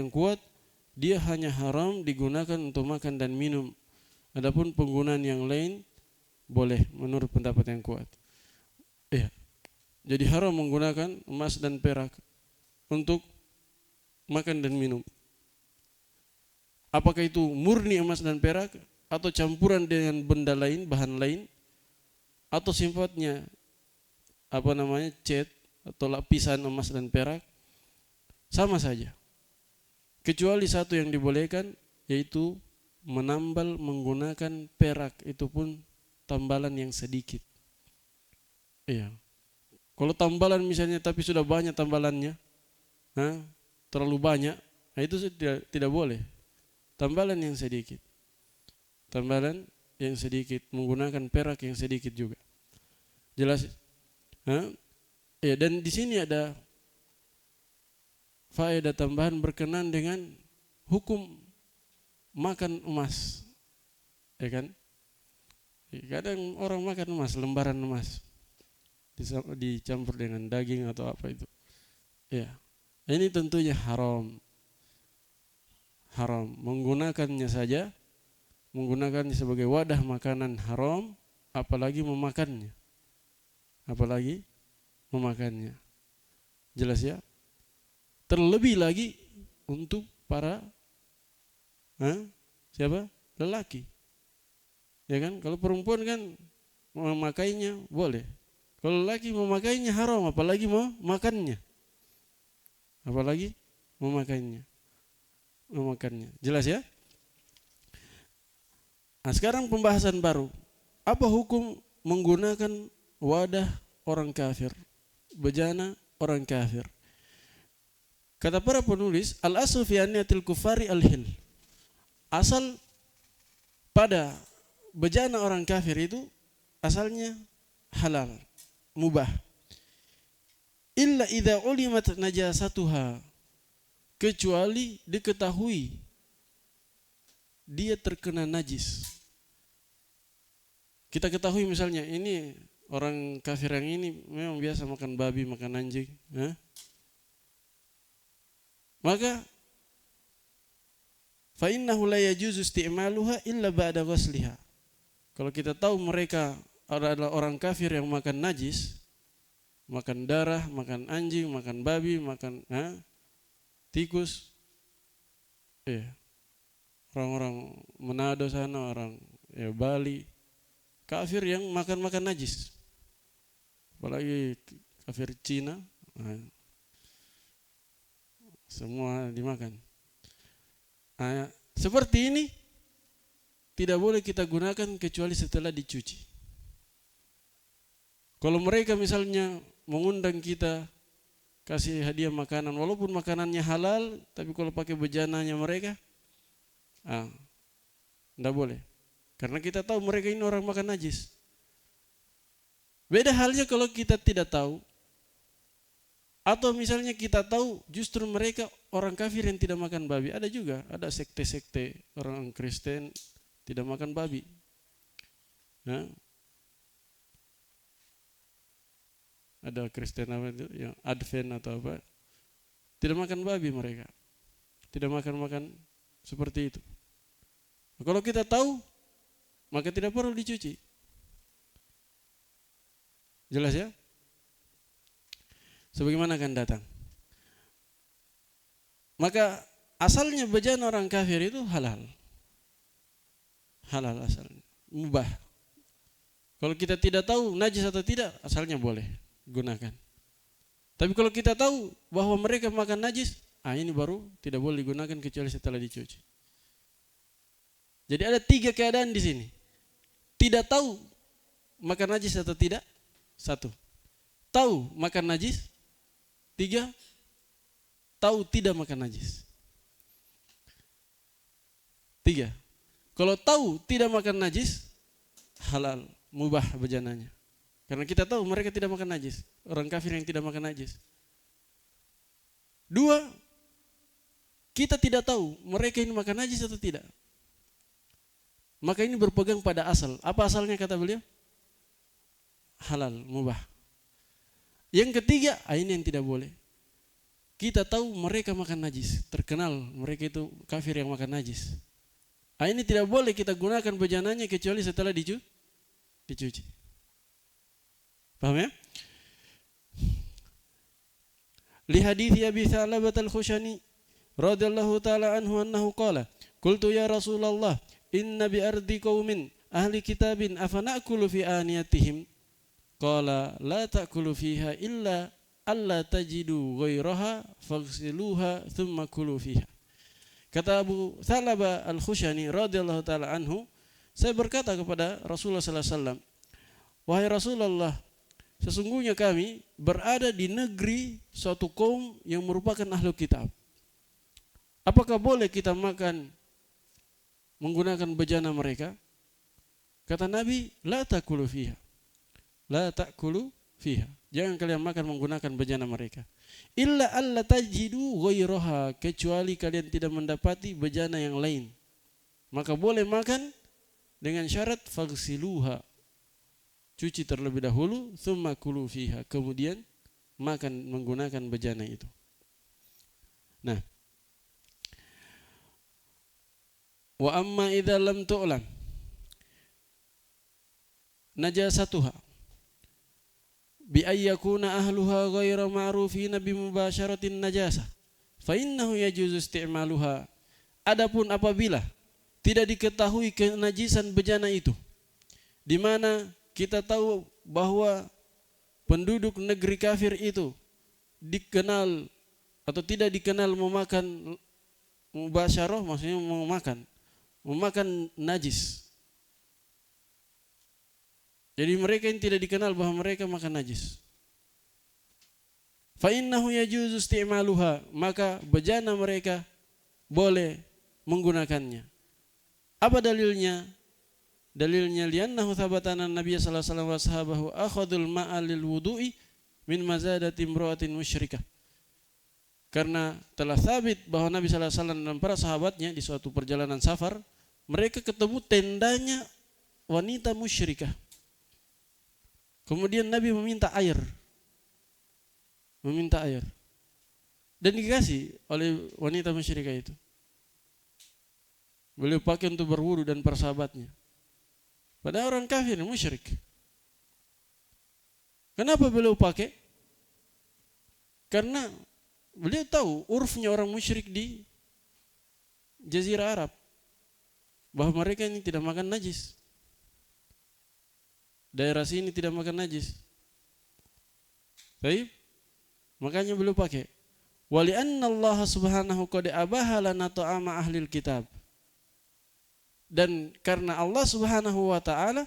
kuat dia hanya haram digunakan untuk makan dan minum. Adapun penggunaan yang lain boleh menurut pendapat yang kuat. Iya. Jadi haram menggunakan emas dan perak untuk makan dan minum. Apakah itu murni emas dan perak atau campuran dengan benda lain, bahan lain, atau sifatnya cat atau lapisan emas dan perak, sama saja. Kecuali satu yang dibolehkan, yaitu menambal menggunakan perak, itu pun tambalan yang sedikit. Iya. Kalau tambalan misalnya tapi sudah banyak tambalannya, terlalu banyak, itu tidak boleh. Tambalan yang sedikit. Tambalan yang sedikit, menggunakan perak yang sedikit juga. Jelas? Ya, dan di sini ada faedah tambahan berkenaan dengan hukum makan emas. Ya kan? Kadang orang makan emas, lembaran emas dicampur dengan daging atau apa itu. Ya. Ini tentunya haram. Haram. Menggunakannya sebagai wadah makanan haram, apalagi memakannya. Jelas ya? Terlebih lagi untuk para lelaki. Ya kan? Kalau perempuan kan memakainya boleh. Kalau lelaki memakainya haram, apalagi mau makannya. Memakannya. Jelas ya? Nah, sekarang pembahasan baru. Apa hukum menggunakan wadah orang kafir? Bejana orang kafir. Kata para penulis, al-aslu fi aniyatil kufari al-hil. Asal pada bejana orang kafir itu asalnya halal, mubah. Illa idza ulimat najasatuha, kecuali diketahui dia terkena najis. Kita ketahui misalnya ini orang kafir yang ini memang biasa makan babi, makan anjing, maka fa innahu la yajuzu isti'maluha illa ba'da ghusliha. Kalau kita tahu mereka adalah orang kafir yang makan najis, makan darah, makan anjing, makan babi, makan tikus. Orang-orang Manado sana, orang Bali, kafir yang makan najis. Apalagi kafir Cina, semua dimakan. Seperti ini tidak boleh kita gunakan kecuali setelah dicuci. Kalau mereka misalnya mengundang kita kasih hadiah makanan, walaupun makanannya halal, tapi kalau pakai bejananya mereka, tidak boleh. Karena kita tahu mereka ini orang makan najis. Beda halnya kalau kita tidak tahu, atau misalnya kita tahu justru mereka orang kafir yang tidak makan babi. Ada juga, ada sekte-sekte orang Kristen tidak makan babi. Ada Kristen apa itu, yang Advent atau apa, tidak makan babi mereka. Tidak makan seperti itu. Kalau kita tahu, maka tidak perlu dicuci. Jelas ya? Sebagaimana akan datang. Maka asalnya bejana orang kafir itu halal. Halal asalnya, mubah. Kalau kita tidak tahu najis atau tidak, asalnya boleh gunakan. Tapi kalau kita tahu bahwa mereka makan najis, ini baru tidak boleh digunakan kecuali setelah dicuci. Jadi ada 3 keadaan di sini. tidak tahu makan najis atau tidak? 1. Tahu makan najis? 3. Tahu tidak makan najis? 3. Kalau tahu tidak makan najis, halal, mubah bejananya. Karena kita tahu mereka tidak makan najis. Orang kafir yang tidak makan najis. 2. Kita tidak tahu mereka ini makan najis atau tidak. Maka ini berpegang pada asal. Apa asalnya kata beliau? Halal, mubah. Yang ketiga, ini yang tidak boleh. Kita tahu mereka makan najis. Terkenal mereka itu kafir yang makan najis. Ini tidak boleh kita gunakan bejananya kecuali setelah dicuci. Paham ya? Li hadithi Abi Tha'labat al-Khushani radhiyallahu ta'ala anhu annahu qala qultu ya Rasulullah inna bi ardi qaumin ahli kitabin afana'kulu fi aniyatihim qala la ta'kulu fiha illa alla tajidu ghairaha faghsiluha thumma kulu fiha. Kata Abu Tha'labah al-Khushani radhiyallahu ta'ala anhu, saya berkata kepada Rasulullah sallallahu alaihi wasallam, wahai Rasulullah, sesungguhnya kami berada di negeri suatu kaum yang merupakan ahlu kitab. Apakah boleh kita makan menggunakan bejana mereka? Kata Nabi, la ta'kulu fiha. La ta'kulu fiha. Jangan kalian makan menggunakan bejana mereka. Illa alla tajidu ghairaha, kecuali kalian tidak mendapati bejana yang lain. Maka boleh makan dengan syarat faghsiluha. Cuci terlebih dahulu, thumma kulu fiha, kemudian makan menggunakan bejana itu. Nah, wa amma idza lam tu'lam najasatuha bi ayyakuna ahluha ghayra ma'rufina bi mubasharatin najasah fa innahu yajuzu isti'maluha. Adapun apabila tidak diketahui kenajisan bejana itu, di mana kita tahu bahwa penduduk negeri kafir itu dikenal atau tidak dikenal memakan mubasyarah, maksudnya memakan najis. Jadi mereka yang tidak dikenal bahwa mereka makan najis. Fa innahu yajuzu isti'maluha, maka bejana mereka boleh menggunakannya. Apa dalilnya? Dalilnya liannahu thabatana Nabi sallallahu alaihi wasallam wa sahabahu akhadul ma'a lil wudu'i min mazadati imra'atin musyrikah. Karena telah sabit bahwa Nabi sallallahu alaihi wasallam dan para sahabatnya di suatu perjalanan safar, mereka ketemu tendanya wanita musyrikah. Kemudian Nabi meminta air. Dan dikasih oleh wanita musyrikah itu. Beliau pakai untuk berwudu dan para sahabatnya. Pada orang kafir musyrik. Kenapa beliau pakai? Karena beliau tahu urfnya orang musyrik di Jazirah Arab, bahwa mereka ini tidak makan najis. Daerah sini tidak makan najis. Baik? Makanya beliau pakai. Wali anna Allah subhanahu qad abaha lana ta'ama ahlil kitab. Dan karena Allah subhanahu wa ta'ala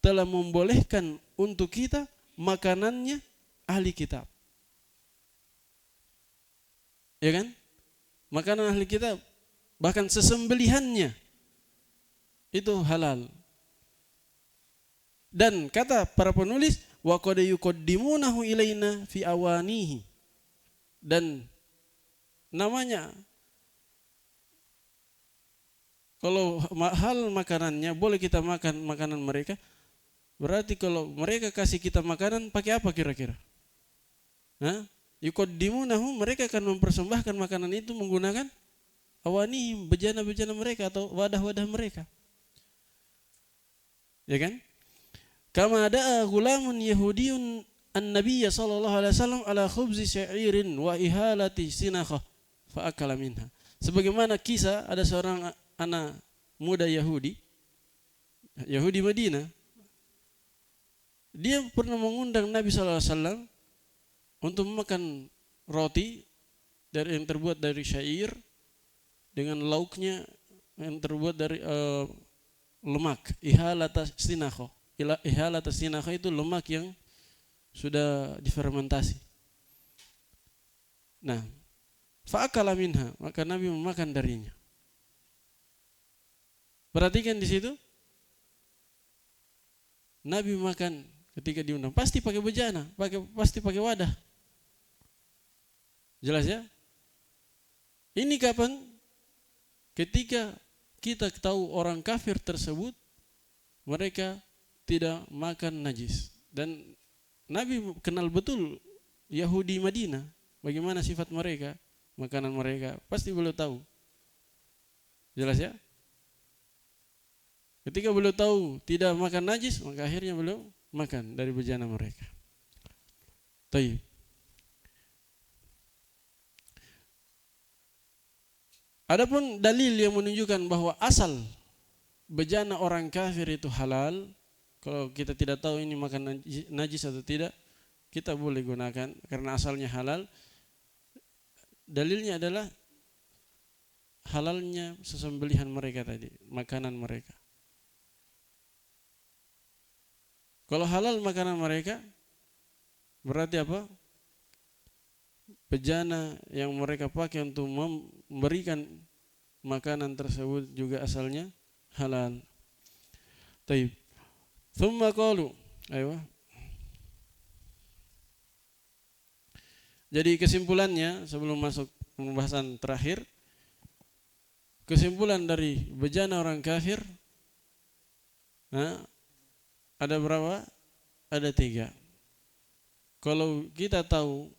telah membolehkan untuk kita makanannya ahli kitab. Ya kan? Makanan ahli kitab, bahkan sesembelihannya itu halal. Dan kata para penulis, wa qad yuqaddimunahu ilaina fi awanihi. Dan namanya, kalau hal makanannya boleh kita makan makanan mereka, berarti kalau mereka kasih kita makanan pakai apa kira-kira? Yuqaddimunahu, mereka akan mempersembahkan makanan itu menggunakan awani, bejana-bejana mereka atau wadah-wadah mereka. Ya kan? Kama da'a gulamun yahudiyun an-nabiyya sallallahu alaihi wasallam ala khubzi sya'irin wa ihalati sinakhah fa akala minha. Sebagaimana kisah ada seorang anak muda Yahudi Madinah, dia pernah mengundang Nabi sallallahu alaihi wasallam untuk makan roti yang terbuat dari syair dengan lauknya yang terbuat dari lemak, ihalata sinakho. Ihalata sinakho itu lemak yang sudah difermentasi. Nah, fa'akala minha, maka Nabi memakan darinya. Perhatikan di situ. Nabi makan ketika diundang pasti pakai bejana, pasti pakai wadah. Jelas ya? Ini kapan? Ketika kita tahu orang kafir tersebut mereka tidak makan najis, dan Nabi kenal betul Yahudi Madinah, bagaimana sifat mereka, makanan mereka, pasti beliau tahu. Jelas ya? Ketika beliau tahu tidak makan najis, maka akhirnya beliau makan dari bejana mereka. Taib. Adapun dalil yang menunjukkan bahwa asal bejana orang kafir itu halal, kalau kita tidak tahu ini makan najis atau tidak, kita boleh gunakan karena asalnya halal. Dalilnya adalah halalnya sesembelihan mereka tadi, makanan mereka. Kalau halal makanan mereka, berarti apa? Bejana yang mereka pakai untuk memberikan makanan tersebut juga asalnya halal. Taib. Thumma qalu, ayo. Jadi kesimpulannya sebelum masuk pembahasan terakhir, kesimpulan dari bejana orang kafir ada berapa? Ada 3. Kalau kita tahu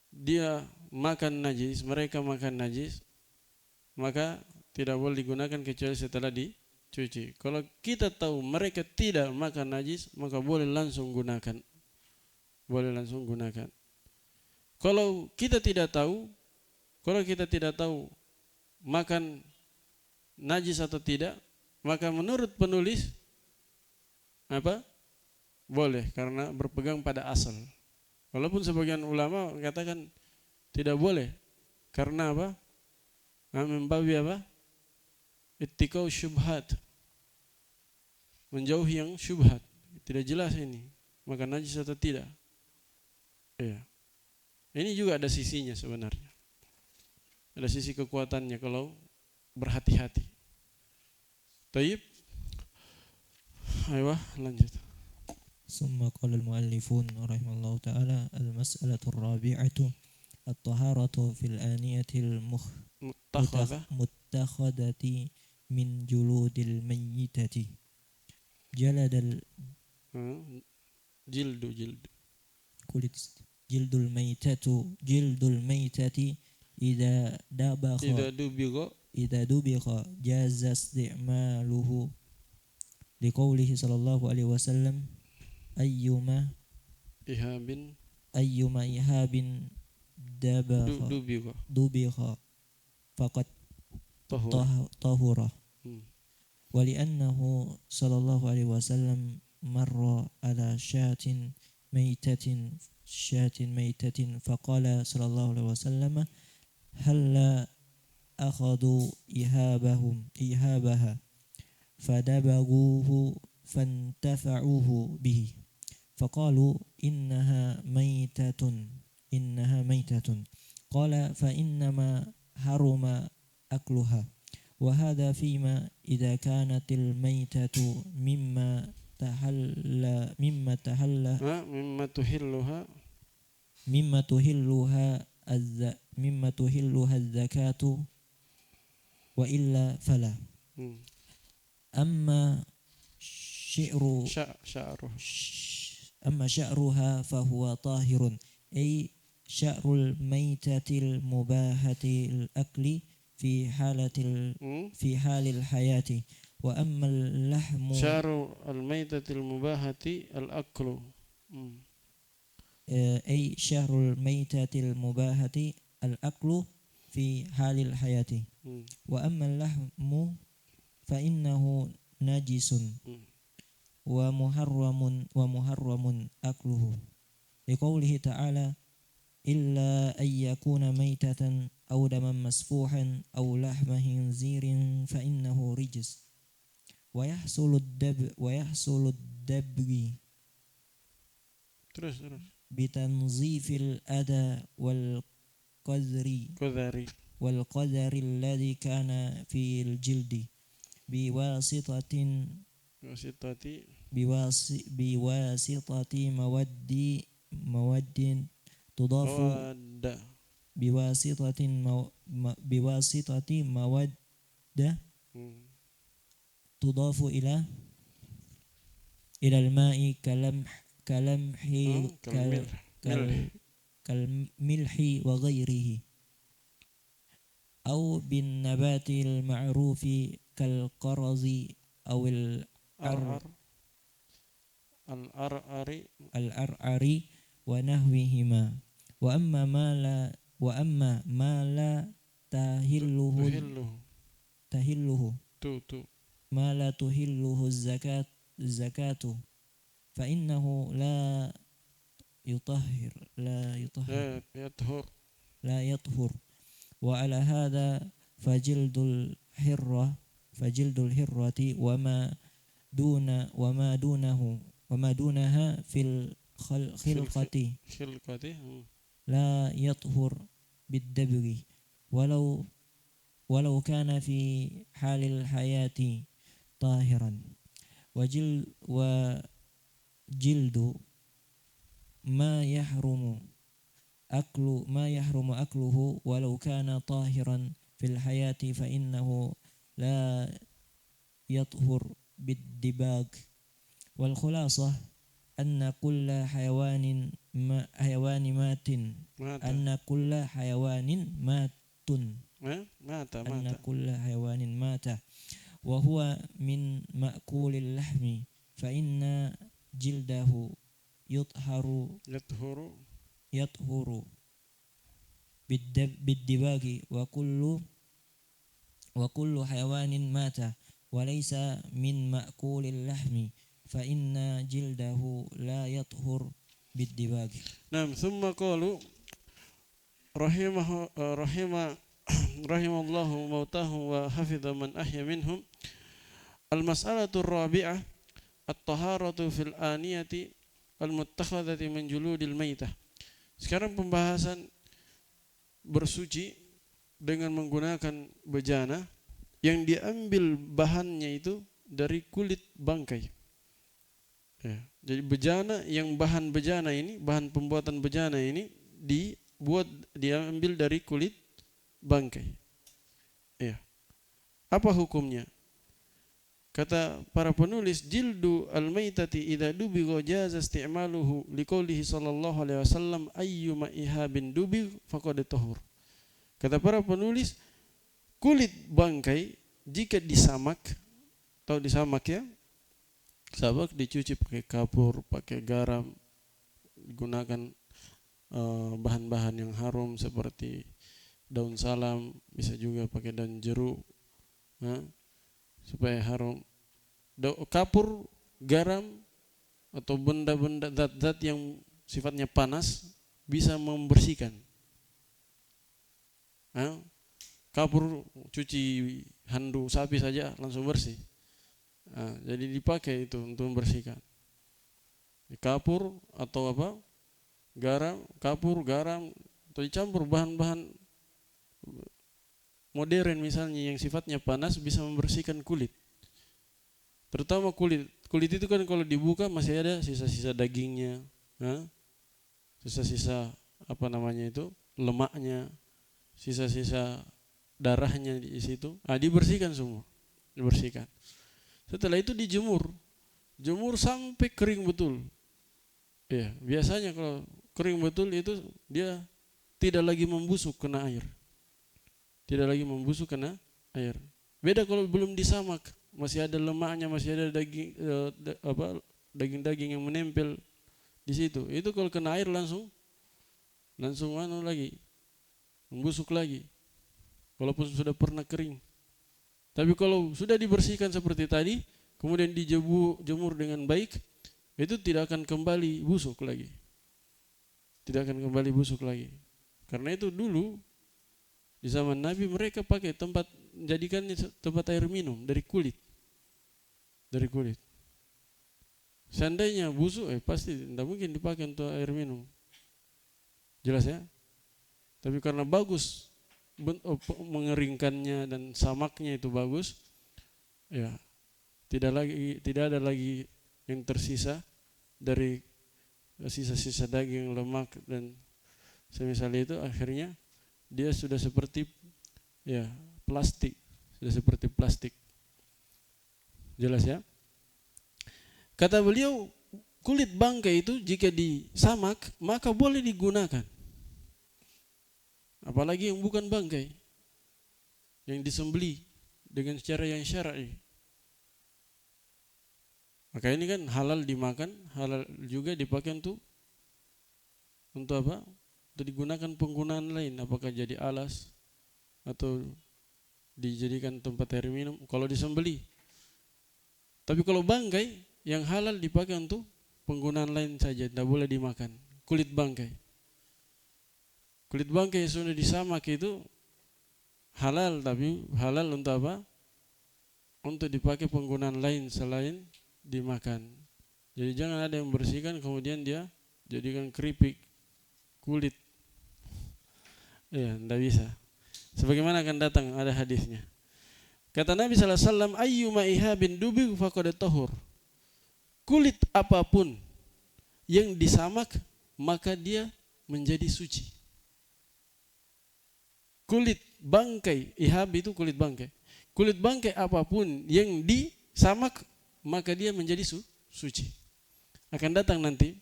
dia makan najis, mereka makan najis, maka tidak boleh digunakan kecuali setelah dicuci. Kalau kita tahu mereka tidak makan najis, maka boleh langsung gunakan. Boleh langsung gunakan. Kalau kita tidak tahu makan najis atau tidak, maka menurut penulis apa? Boleh, karena berpegang pada asal. Walaupun sebagian ulama katakan tidak boleh, karena apa? Membabi apa? Ittikau syubhat, menjauhi yang syubhat, tidak jelas ini makan najis atau tidak. Ya. Ini juga ada sisinya sebenarnya. Ada sisi kekuatannya kalau berhati-hati. Taib. Ayo lanjut.
ثم قال المؤلفون رحمه الله تعالى المسألة الرابعة الطهارة في الآنية المتخذة من جلود الميتة جلد جلد الميتة إذا دبغ جاز استعماله لقوله صلى الله عليه وسلم أيما إهاب دبغ فقد طهر ولأنه صلى الله عليه وسلم مر على شاة ميتة فقال صلى الله عليه وسلم هلا أخذوا إهابها فدبغوه فانتفعوه به فقالوا إنها ميتة قال فإنما حرم أكلها وهذا فيما إذا كانت الميتة مما تحلها الزكاة وإلا فلا أما شعرها فهو طاهر أي شعر الميتة المباحة الأكل في حال الحياة وأما اللحم
شعر الميتة المباحة الأكل
أي شعر الميتة المباحة الأكل في حال الحياة وأما اللحم فإنه نجس ومحرم أكله لقوله تعالى إلا أن يكون ميتة أو دما مسفوحا أو لحم خنزير فإنه رجس ويحصل الدبغ
Terus.
بتنظيف الأذى
Qadhari.
والقدر الذي كان في الجلد بواسطة
Wasitati.
بواسطة مواد تضاف
Wada.
بواسطة مواد تضاف إلى الماء كالملح كالملح وغيره أو بالنبات المعروف كالقرز أو الأرعر ونحوهما وأما ما لا تهله ما لا تهله الزكاة فإنه لا يطهر وعلى هذا فجلد الحرة وما دونها في الخلقة لا يطهر بالدبغ ولو كان في حال الحياة طاهرا وجلد ما يحرم أكله ولو كان طاهرا في الحياة فإنه لا يطهر بالدباغ والخلاصة أن كل حيوان مات وهو من مأكول اللحم فإن جلده يطهر بالدباغ وكل حيوان مات وليس من مأكول اللحم فإن جلده لا يطهر بالدباغ.
نعم. ثم قالوا رحم الله موتاهم وحفظ من أحيا منهم. المسألة الرابعة الطهارة في الآنية المتخذة من جلود الميتة. Sekarang pembahasan bersuci dengan menggunakan bejana yang diambil bahannya itu dari kulit bangkai. Ya, jadi bahan pembuatan bejana ini diambil dari kulit bangkai. Ya. Apa hukumnya? Kata para penulis, jildu al-maitati idza dubigha jaza isti'maluhu liqaulihi sallallahu alaihi wasallam ayyuma ihabin dubigh faqad tahur. Kata para penulis, kulit bangkai jika disamak ya, sabak dicuci pakai kapur, pakai garam, digunakan bahan-bahan yang harum seperti daun salam, bisa juga pakai daun jeruk, supaya harum. Kapur, garam atau benda-benda zat-zat yang sifatnya panas bisa membersihkan. Kapur cuci handuk sapi saja langsung bersih. Jadi dipakai itu untuk membersihkan. Kapur atau garam atau dicampur bahan-bahan modern misalnya yang sifatnya panas bisa membersihkan kulit. Terutama kulit itu kan kalau dibuka masih ada sisa-sisa dagingnya, sisa-sisa lemaknya, sisa-sisa darahnya di situ. Dibersihkan semua, dibersihkan. Setelah itu dijemur sampai kering betul. Ya, biasanya kalau kering betul itu dia tidak lagi membusuk kena air. Beda kalau belum disamak, masih ada lemaknya, masih ada daging-daging yang menempel di situ. Itu kalau kena air langsung lagi membusuk lagi. Walaupun sudah pernah kering. Tapi kalau sudah dibersihkan seperti tadi, kemudian dijemur dengan baik, itu tidak akan kembali busuk lagi. Karena itu dulu di zaman Nabi mereka pakai jadikannya tempat air minum dari kulit. dari kulit. Seandainya busuk, pasti tidak mungkin dipakai untuk air minum. Jelas ya? Tapi karena bagus mengeringkannya dan samaknya itu bagus, ya tidak ada lagi yang tersisa dari sisa-sisa daging, lemak dan semisal itu, akhirnya dia sudah seperti plastik, sudah seperti plastik. Jelas ya? Kata beliau, kulit bangkai itu jika disamak maka boleh digunakan. Apalagi yang bukan bangkai, yang disembeli dengan cara yang syar'i. Maka ini kan halal dimakan, halal juga dipakai untuk apa? Untuk digunakan penggunaan lain, apakah jadi alas atau dijadikan tempat air minum kalau disembeli. Tapi kalau bangkai yang halal dipakai untuk penggunaan lain saja, tidak boleh dimakan. Kulit bangkai. Kulit bangkai yang sudah disamak itu halal, tapi halal untuk apa? Untuk dipakai penggunaan lain selain dimakan. Jadi jangan ada yang bersihkan kemudian dia jadikan keripik kulit. Ya, tidak bisa. Sebagaimana akan datang ada hadisnya. Kata Nabi sallallahu alaihi wasallam, ayyuma ihabin dubig faqad tahur. Kulit apapun yang disamak maka dia menjadi suci. Kulit bangkai, ihab itu kulit bangkai. Kulit bangkai apapun yang disamak maka dia menjadi suci. Akan datang nanti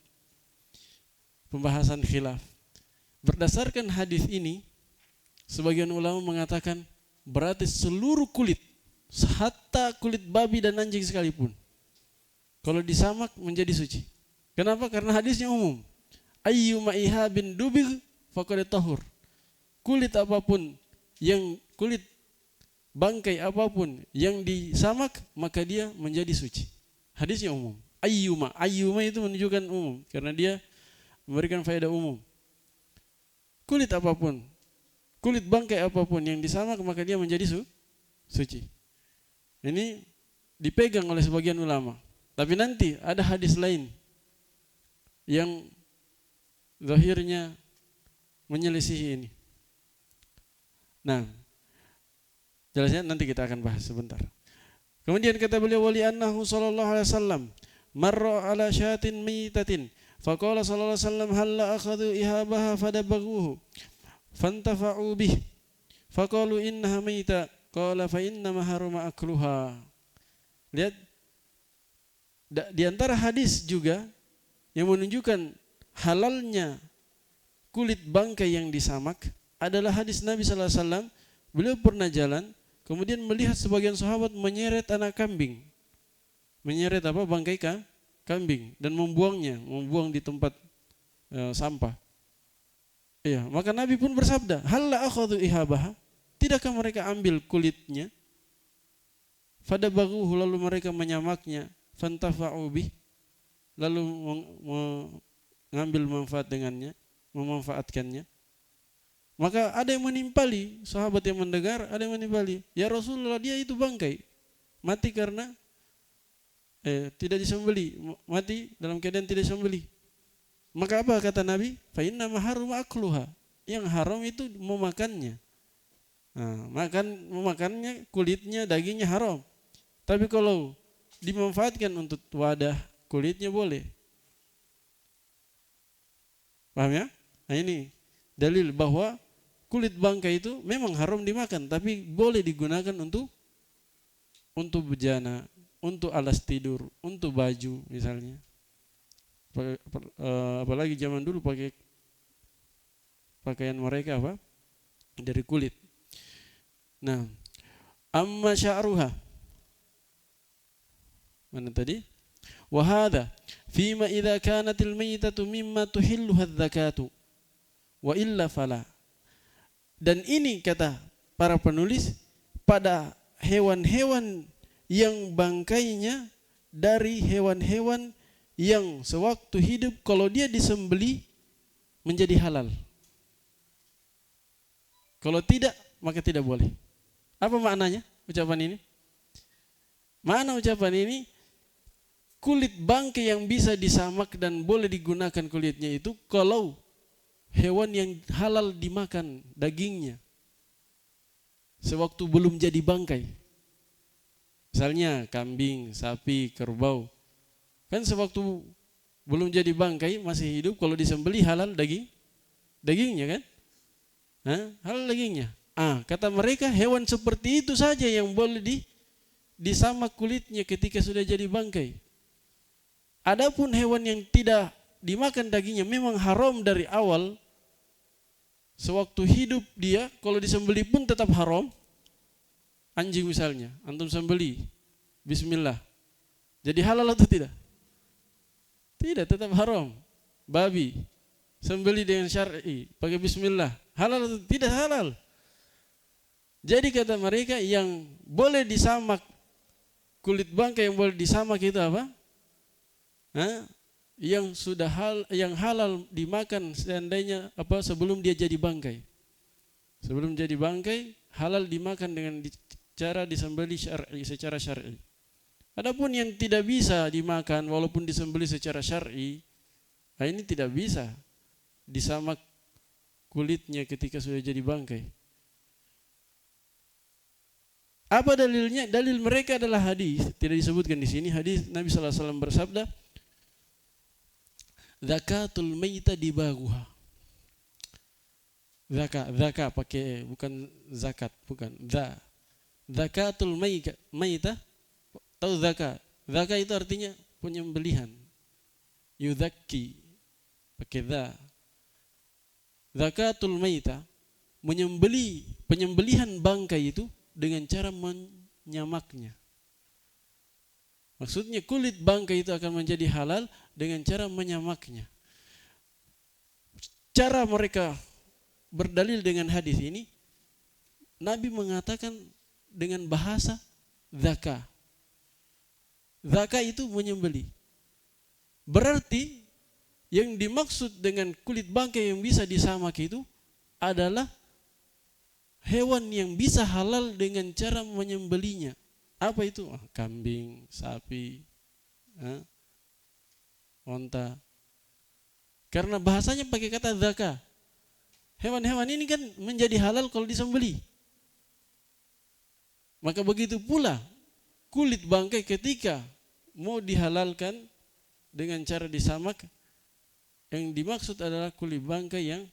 pembahasan khilaf. Berdasarkan hadis ini, sebagian ulama mengatakan berarti seluruh kulit, hatta kulit babi dan anjing sekalipun, kalau disamak menjadi suci. Kenapa? Karena hadisnya umum. Ayyuma ihabin dubig faqad tahur. Kulit apapun kulit bangkai apapun yang disamak maka dia menjadi suci. Hadisnya umum. Ayyuma itu menunjukkan umum karena dia memberikan faedah umum. Kulit apapun, kulit bangkai apapun yang disamak maka dia menjadi suci. Ini dipegang oleh sebagian ulama. Tapi nanti ada hadis lain yang zahirnya menyelisihi ini. Nah, jelasnya nanti kita akan bahas sebentar. Kemudian kata beliau, wali annahu sallallahu alaihi wasallam marra ala syatin mitatin faqala sallallahu alaihi wasallam hal akhadhu ihabaha fadabaghuhu fantafa'u bih faqalu innaha mita qala fa inna ma haruma akluha. Lihat, di antara hadis juga yang menunjukkan halalnya kulit bangkai yang disamak adalah hadis Nabi sallallahu alaihi wasallam. Beliau pernah jalan, kemudian melihat sebagian sahabat menyeret anak kambing. Menyeret bangkai kambing dan membuang di tempat sampah. Iya, maka Nabi pun bersabda, "Halla akhadhu ihabaha?" Tidakkah mereka ambil kulitnya? Fadabaghuhu, lalu mereka menyamaknya, fantafa'u bih, lalu mengambil manfaat dengannya, memanfaatkannya. Maka ada yang menimpali, sahabat yang mendengar, ada yang menimpali. Ya Rasulullah, dia itu bangkai, mati karena tidak disembeli, mati dalam keadaan tidak disembeli. Maka apa kata Nabi? Fa inna ma haruma akluha. Yang haram itu memakannya. Nah, memakannya, kulitnya, dagingnya haram. Tapi kalau dimanfaatkan untuk wadah, kulitnya boleh. Paham ya? Nah, ini dalil bahwa kulit bangkai itu memang haram dimakan, tapi boleh digunakan untuk bejana, untuk alas tidur, untuk baju misalnya. Apalagi zaman dulu pakai pakaian mereka dari kulit. Nah, amma sya'ruha. Mana tadi? Wa hadha fima idza kanatil maytatu mimma tuhilluha adz-zakatu wa illa fala. Dan ini kata para penulis pada hewan-hewan yang bangkainya dari hewan-hewan yang sewaktu hidup kalau dia disembeli menjadi halal. Kalau tidak maka tidak boleh. Apa maknanya ucapan ini? Makna ucapan ini, kulit bangkai yang bisa disamak dan boleh digunakan kulitnya itu kalau hewan yang halal dimakan dagingnya sewaktu belum jadi bangkai. Misalnya kambing, sapi, kerbau. Kan sewaktu belum jadi bangkai masih hidup, kalau disembelih halal dagingnya kan? Halal dagingnya. Kata mereka hewan seperti itu saja yang boleh disamak kulitnya ketika sudah jadi bangkai. Adapun hewan yang tidak dimakan dagingnya memang haram dari awal. Sewaktu hidup dia kalau disembelih pun tetap haram. Anjing misalnya, antum sembelih, bismillah. Jadi halal atau tidak? Tidak, tetap haram. Babi, sembelih dengan syar'i, pakai bismillah. Halal atau tidak? Halal. Jadi kata mereka yang boleh disamak, kulit bangkai yang boleh disamak itu apa? Yang sudah yang halal dimakan seandainya sebelum dia jadi bangkai. Sebelum jadi bangkai halal dimakan dengan cara disembelih secara syar'i. Adapun yang tidak bisa dimakan walaupun disembelih secara syar'i, ini tidak bisa disamak kulitnya ketika sudah jadi bangkai. Apa dalilnya? Dalil mereka adalah hadis, tidak disebutkan di sini. Hadis Nabi sallallahu alaihi wasallam bersabda, "Zakatul maita dibaguha." Zakat pakai bukan zakat, bukan. Zakatul maita, tahu zakat? Zakat itu artinya penyembelihan. Yuzakki pakai Zakatul maita, penyembelihan bangkai itu dengan cara menyamaknya. Maksudnya kulit bangkai itu akan menjadi halal dengan cara menyamaknya. Cara mereka berdalil dengan hadis ini, Nabi mengatakan dengan bahasa zakah. Zakah itu menyembelih. Berarti yang dimaksud dengan kulit bangkai yang bisa disamak itu adalah hewan yang bisa halal dengan cara menyembelihnya. Apa itu? Kambing, sapi, onta. Karena bahasanya pakai kata zakah. Hewan-hewan ini kan menjadi halal kalau disembelih. Maka begitu pula kulit bangkai ketika mau dihalalkan dengan cara disamak, yang dimaksud adalah kulit bangkai yang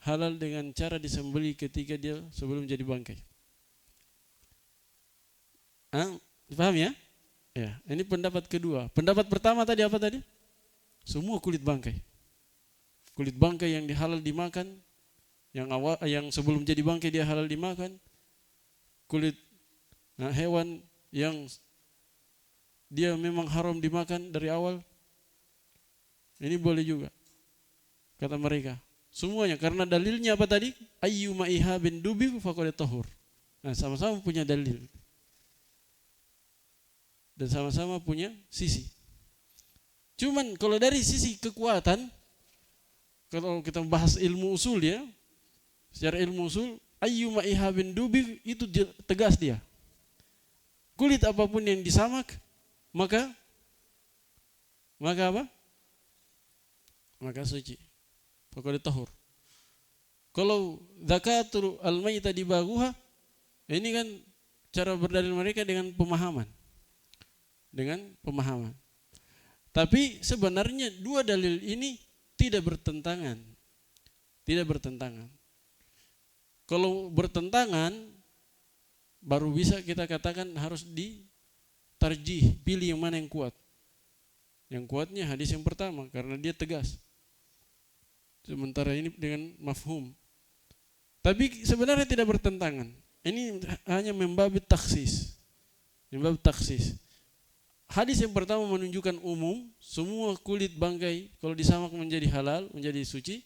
halal dengan cara disembelih ketika dia sebelum jadi bangkai. Paham ya? Ya, ini pendapat kedua. Pendapat pertama tadi apa tadi? Semua kulit bangkai. Kulit bangkai yang dihalal dimakan, yang sebelum jadi bangkai dia halal dimakan. Kulit hewan yang dia memang haram dimakan dari awal, ini boleh juga, kata mereka. Semuanya karena dalilnya apa tadi? Ayyuma ihabin dubi faqad tahur. Sama-sama punya dalil. Dan sama-sama punya sisi. Cuman kalau dari sisi kekuatan, kalau kita bahas ilmu usul ya, secara ilmu usul, ayyuma ihabin dubi itu tegas dia. Kulit apapun yang disamak, maka apa? Maka suci. Faqad tahur. Kalau zakatul al-maita dibaguha, ini kan cara berdalil mereka dengan pemahaman. Tapi sebenarnya dua dalil ini tidak bertentangan. Kalau bertentangan, baru bisa kita katakan harus ditarjih, pilih yang mana yang kuat. Yang kuatnya hadis yang pertama karena dia tegas. Sementara ini dengan mafhum. Tapi sebenarnya tidak bertentangan. Ini hanya membabit taksis. Hadis yang pertama menunjukkan umum, semua kulit bangkai kalau disamak menjadi halal, menjadi suci.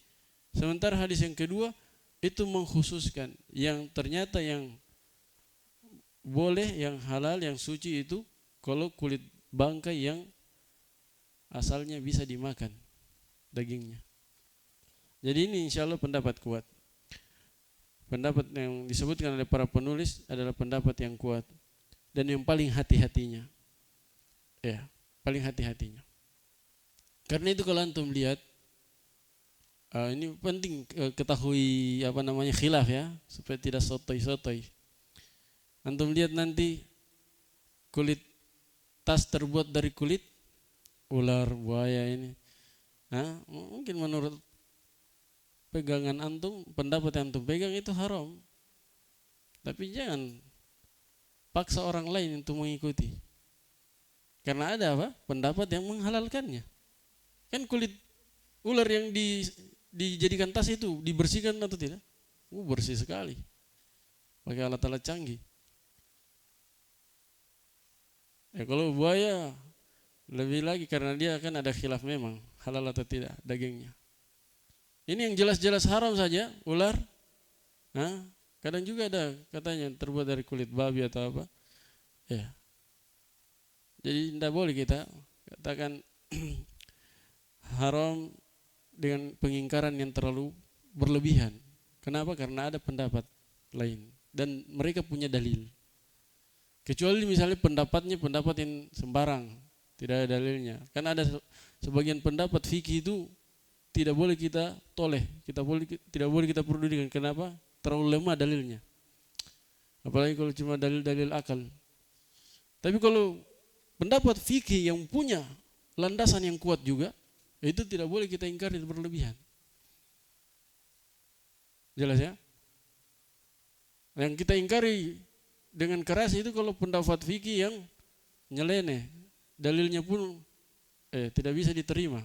Sementara hadis yang kedua itu mengkhususkan yang ternyata yang boleh, yang halal, yang suci itu kalau kulit bangkai yang asalnya bisa dimakan dagingnya. Jadi ini insya Allah pendapat kuat. Pendapat yang disebutkan oleh para penulis adalah pendapat yang kuat dan yang paling hati-hatinya. Ya. paling hati-hatinya. Karena itu kalau antum lihat, ini penting ketahui khilaf ya, supaya tidak sotoy-sotoy. Antum lihat nanti kulit tas terbuat dari kulit ular, buaya ini. Mungkin menurut pegangan antum, pendapat yang antum pegang itu haram. Tapi jangan paksa orang lain untuk mengikuti. Karena ada pendapat yang menghalalkannya. Kan kulit ular yang dijadikan tas itu dibersihkan atau tidak? Bersih sekali. Pakai alat-alat canggih. Kalau buaya lebih lagi karena dia kan ada khilaf memang halal atau tidak dagingnya. Ini yang jelas-jelas haram saja, ular. Kadang juga ada katanya terbuat dari kulit babi atau apa. Ya. Jadi tidak boleh kita katakan haram dengan pengingkaran yang terlalu berlebihan. Kenapa? Karena ada pendapat lain dan mereka punya dalil. Kecuali misalnya pendapatnya pendapat yang sembarang, tidak ada dalilnya. Kan ada sebagian pendapat fikih itu tidak boleh kita toleh, tidak boleh kita pedulikan. Kenapa? Terlalu lemah dalilnya. Apalagi kalau cuma dalil-dalil akal. Tapi kalau pendapat fikih yang punya landasan yang kuat juga, itu tidak boleh kita ingkari berlebihan. Jelas ya? Yang kita ingkari dengan keras itu kalau pendapat fikih yang nyeleneh, dalilnya pun tidak bisa diterima.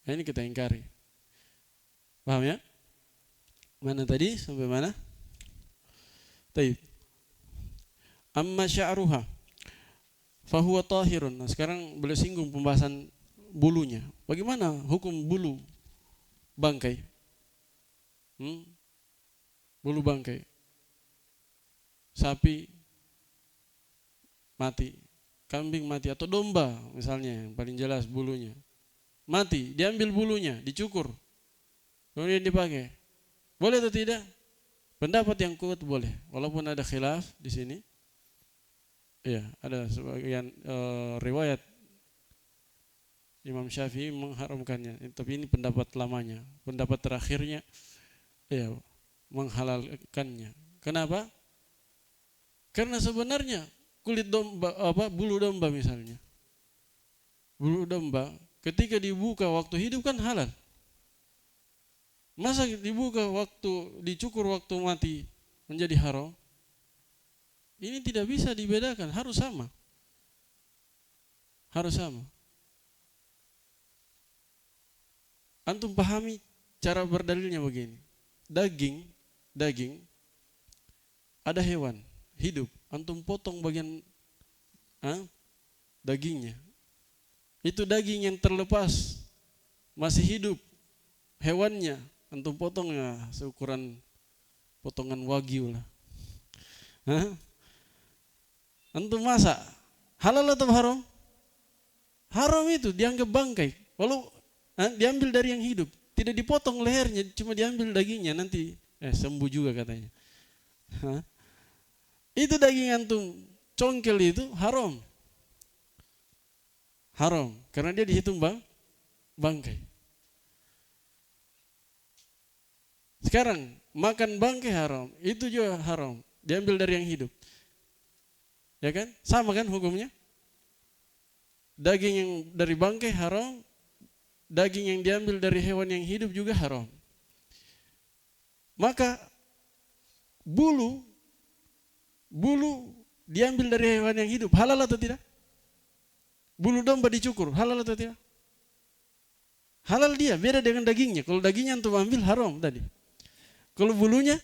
Ini kita ingkari. Paham ya? Mana tadi? Sampai mana? Taib. Amma sya'ruha fahuwa tahirun. Nah, sekarang boleh singgung pembahasan bulunya. Bagaimana hukum bulu bangkai? Bulu bangkai. Sapi mati, kambing mati, atau domba misalnya yang paling jelas bulunya. Mati, diambil bulunya, dicukur. Kemudian dipakai. Boleh atau tidak? Pendapat yang kuat boleh, walaupun ada khilaf di sini. Ya, ada sebagian riwayat Imam Syafi'i mengharamkannya, tapi ini pendapat lamanya. Pendapat terakhirnya menghalalkannya. Kenapa? Karena sebenarnya kulit domba, bulu domba misalnya. Bulu domba ketika dibuka waktu hidup kan halal. Masa dibuka dicukur waktu mati menjadi haram? Ini tidak bisa dibedakan, harus sama. Harus sama. Antum pahami cara berdalilnya begini. Daging ada hewan hidup, antum potong bagian dagingnya. Itu daging yang terlepas masih hidup hewannya, antum potong seukuran potongan wagyu lah. Antum masak, halal atau haram? Haram itu dianggap bangkai. Walau diambil dari yang hidup, tidak dipotong lehernya, cuma diambil dagingnya, nanti sembuh juga katanya. Itu daging antum congkel itu haram. Haram, karena dia dihitung bangkai. Sekarang makan bangkai haram, itu juga haram, diambil dari yang hidup. Ya kan? Sama kan hukumnya? Daging yang dari bangkai haram, daging yang diambil dari hewan yang hidup juga haram. Maka bulu diambil dari hewan yang hidup, halal atau tidak? Bulu domba dicukur, halal atau tidak? Halal dia, beda dengan dagingnya. Kalau dagingnya antum ambil haram tadi. Kalau bulunya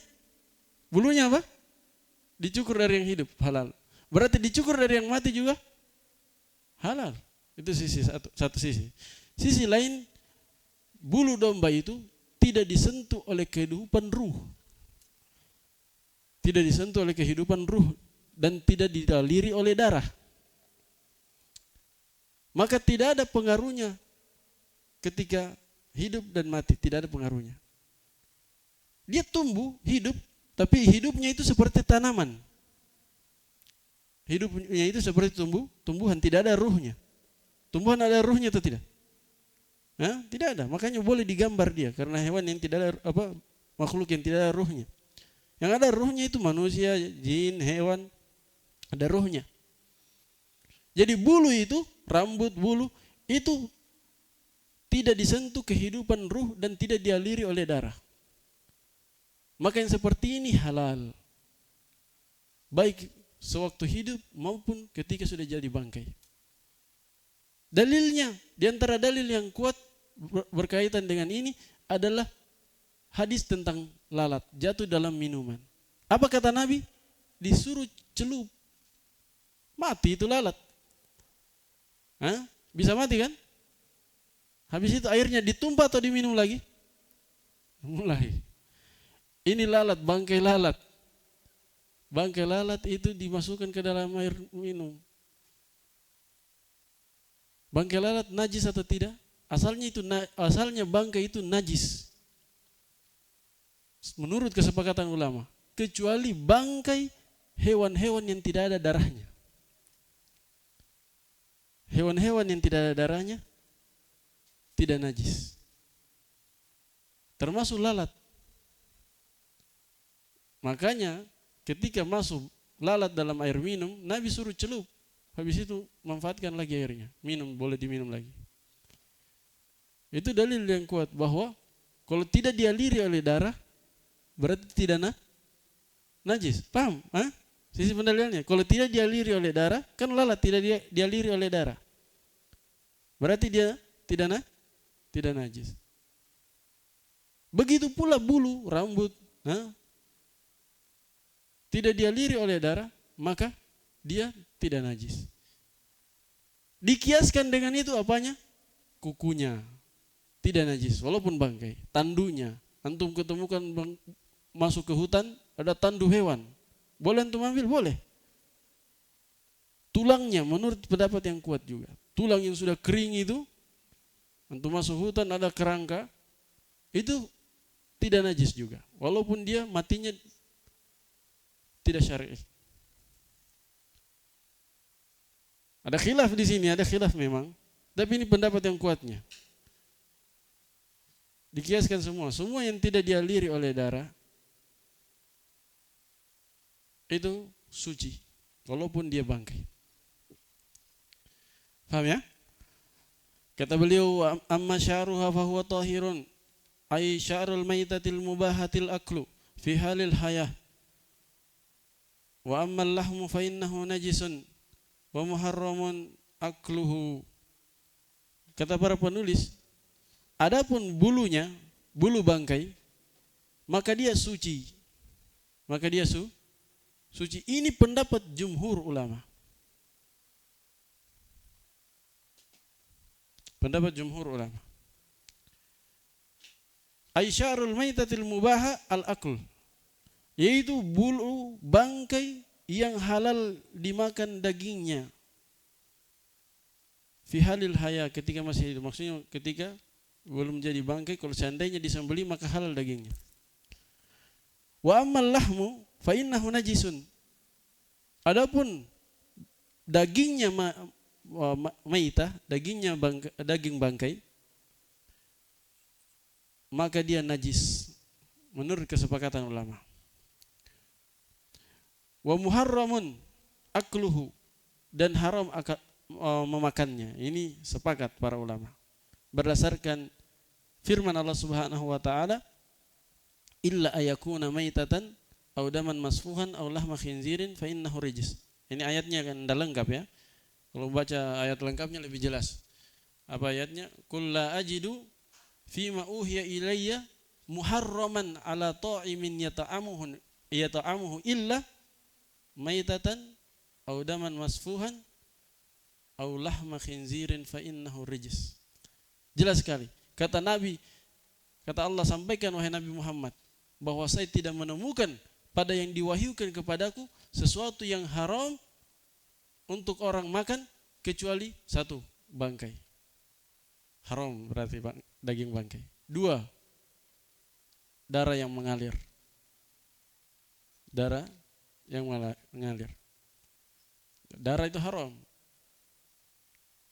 apa? Dicukur dari yang hidup, halal. Berarti dicukur dari yang mati juga halal. Itu satu sisi. Sisi lain, bulu domba itu tidak disentuh oleh kehidupan ruh. Tidak disentuh oleh kehidupan ruh dan tidak dialiri oleh darah. Maka tidak ada pengaruhnya ketika hidup dan mati, tidak ada pengaruhnya. Dia tumbuh, hidup, tapi hidupnya itu seperti tanaman. Hidupnya itu seperti tumbuhan, tidak ada ruhnya. Tumbuhan ada ruhnya atau tidak? Hah? Tidak ada. Makanya boleh digambar dia karena hewan yang tidak ada makhluk yang tidak ada ruhnya. Yang ada ruhnya itu manusia, jin, hewan, ada ruhnya. Jadi bulu itu, rambut bulu itu tidak disentuh kehidupan ruh dan tidak dialiri oleh darah. Maka yang seperti ini halal. Baik sewaktu hidup maupun ketika sudah jadi bangkai. Dalilnya, di antara dalil yang kuat berkaitan dengan ini adalah hadis tentang lalat jatuh dalam minuman. Apa kata Nabi? Disuruh celup. Mati itu lalat. Hah? Bisa mati kan? Habis itu airnya ditumpah atau diminum lagi? Mulai. Ini lalat, bangkai lalat. Bangkai lalat itu dimasukkan ke dalam air minum. Bangkai lalat najis atau tidak? Asalnya bangkai itu najis. Menurut kesepakatan ulama, kecuali bangkai hewan-hewan yang tidak ada darahnya. Hewan-hewan yang tidak ada darahnya tidak najis. Termasuk lalat. Makanya ketika masuk lalat dalam air minum, Nabi suruh celup. Habis itu manfaatkan lagi airnya. Minum, boleh diminum lagi. Itu dalil yang kuat bahwa kalau tidak dialiri oleh darah, berarti tidak najis. Paham? Hah? Sisi pendalilannya. Kalau tidak dialiri oleh darah, kan lalat tidak dialiri oleh darah. Berarti dia tidak najis. Begitu pula bulu, rambut, tidak dialiri oleh darah, maka dia tidak najis. Dikiaskan dengan itu apanya? Kukunya. Tidak najis, walaupun bangkai. Tandunya. Antum ketemukan masuk ke hutan, ada tandu hewan. Boleh antum ambil? Boleh. Tulangnya menurut pendapat yang kuat juga. Tulang yang sudah kering itu, antum masuk hutan ada kerangka, itu tidak najis juga. Walaupun dia matinya tidak syar'i. Ada khilaf di sini, ada khilaf memang. Tapi ini pendapat yang kuatnya. Dikiaskan semua yang tidak dialiri oleh darah itu suci, walaupun dia bangkai. Paham ya? Kata beliau, amma sya'ruha fahuwa tahirun, ay sya'rul maitatil mubahatil aklu fi halil hayah. Wa ammal lahmu fa innahu najisun wa muharramun akluhu. Kata para penulis, adapun bulunya, bulu bangkai, maka dia suci. Maka dia suci. Ini pendapat jumhur ulama. Pendapat jumhur ulama. Aisyarul maitatil mubaha al-akl, yaitu bulu bangkai yang halal dimakan dagingnya. Fi halil haya, ketika masih hidup, maksudnya ketika belum jadi bangkai, kalau seandainya disembelih maka halal dagingnya. Wa ammal lahmu fa innahu najisun. Adapun dagingnya maitah, daging bangkai, maka dia najis menurut kesepakatan ulama. Wa muharramun akluhu, dan haram memakannya. Ini sepakat para ulama. Berdasarkan firman Allah Subhanahu wa taala, illa ayakuna maitatan aw daman masfuhan aw lahma khinzirin fa innahu rijis. Ini ayatnya kan udah lengkap ya. Kalau baca ayat lengkapnya lebih jelas. Apa ayatnya? Qul la ajidu fima uhiya ilayya muharraman ala ta'imin yata'amuhu illa maitatan aw daman masfuhan aw lahma khinzirin fa innahu rijis. Jelas sekali. Kata Nabi, kata Allah, sampaikan wahai Nabi Muhammad, bahwa saya tidak menemukan pada yang diwahyukan kepadaku sesuatu yang haram untuk orang makan kecuali satu, bangkai. Haram berarti daging bangkai. Dua, darah yang mengalir. Darah yang mengalir. Darah itu haram.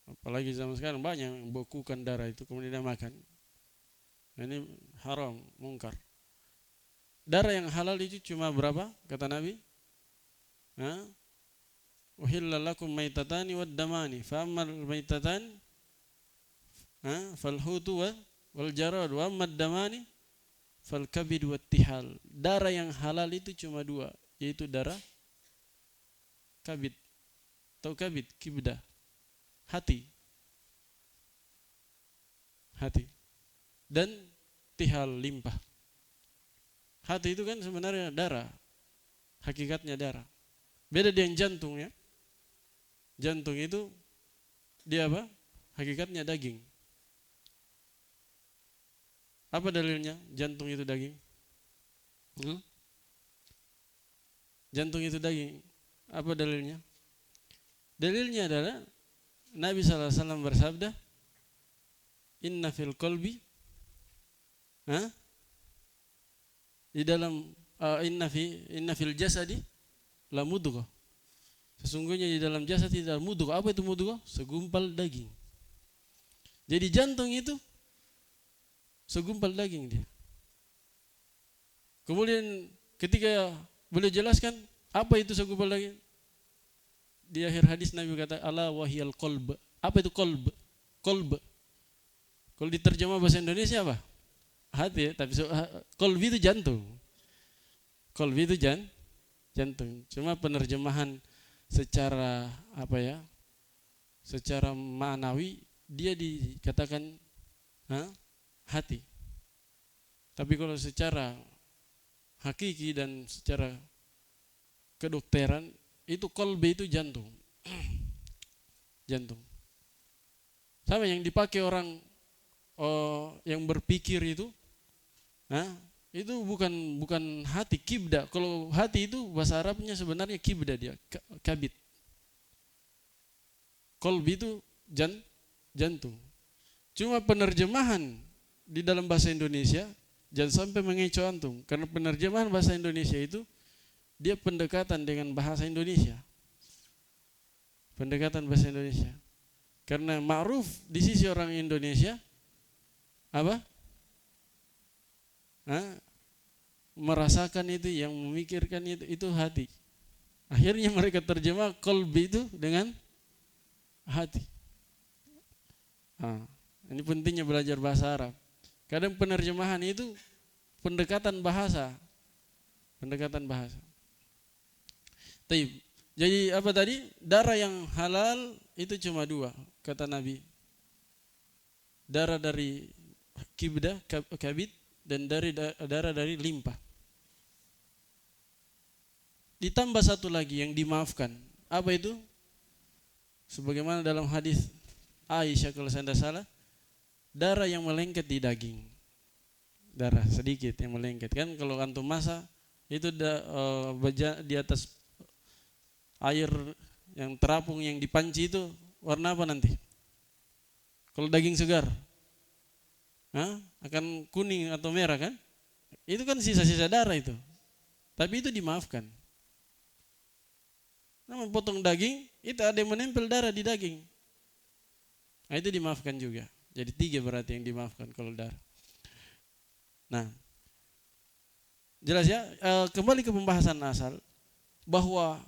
Apalagi zaman sekarang banyak yang bekukan darah itu kemudian dia makan. Ini haram, mungkar. Darah yang halal itu cuma berapa? Kata Nabi. Uhilla lakum maitatani wad damani. Fa ammal maitatan fal hutu wal jarad wa ammad damani fal kabid wat tihal. Darah yang halal itu cuma dua, yaitu darah kabid. Tahu kabid? Kibda. Hati. Dan tihal, limpah. Hati itu kan sebenarnya darah. Hakikatnya darah. Beda dengan jantung ya. Jantung itu dia apa? Hakikatnya daging. Apa dalilnya jantung itu daging? Jantung itu daging. Apa dalilnya? Dalilnya adalah Nabi SAW bersabda, Inna fil qalbi, di dalam inna fil jasadi la mudghah. Sesungguhnya di dalam jasad tidak mudghah. Apa itu mudghah? Segumpal daging. Jadi jantung itu segumpal daging dia. Kemudian ketika beliau jelaskan apa itu segumpal daging, di akhir hadis Nabi kata ala wahiyal qalb. Apa itu qalb? Qalb. Kalau diterjemah bahasa Indonesia apa? Hati ya, tapi qalbi itu jantung. Qalbi itu jantung. Cuma penerjemahan secara apa ya? Secara ma'nawi dia dikatakan hati. Tapi kalau secara hakiki dan secara kedokteran itu qalbi itu jantung. Jantung. Sama yang dipakai orang yang berpikir itu, itu bukan hati, kibda. Kalau hati itu bahasa Arabnya sebenarnya kibda dia, kabid. Qalbi itu jantung. Cuma penerjemahan di dalam bahasa Indonesia jangan sampai mengecoh antum, karena penerjemahan bahasa Indonesia itu dia pendekatan dengan bahasa Indonesia. Pendekatan bahasa Indonesia. Karena ma'ruf di sisi orang Indonesia apa? Merasakan itu, yang memikirkan itu hati. Akhirnya mereka terjemah qalbi itu dengan hati. Ini pentingnya belajar bahasa Arab. Kadang penerjemahan itu pendekatan bahasa. Taib. Jadi apa tadi? Darah yang halal itu cuma dua, kata Nabi. Darah dari kibda, kabid, dan darah dari limpah. Ditambah satu lagi yang dimaafkan. Apa itu? Sebagaimana dalam hadis Aisyah kalau saya tidak salah, darah yang melengket di daging. Darah sedikit yang melengket. Kan kalau antum masak itu di atas air yang terapung yang dipanci itu warna apa nanti? Kalau daging segar akan kuning atau merah kan? Itu kan sisa-sisa darah itu. Tapi itu dimaafkan. Nah, memotong daging itu ada yang menempel darah di daging. Nah, itu dimaafkan juga. Jadi 3 berarti yang dimaafkan kalau darah. Nah, jelas ya. Kembali ke pembahasan asal bahwa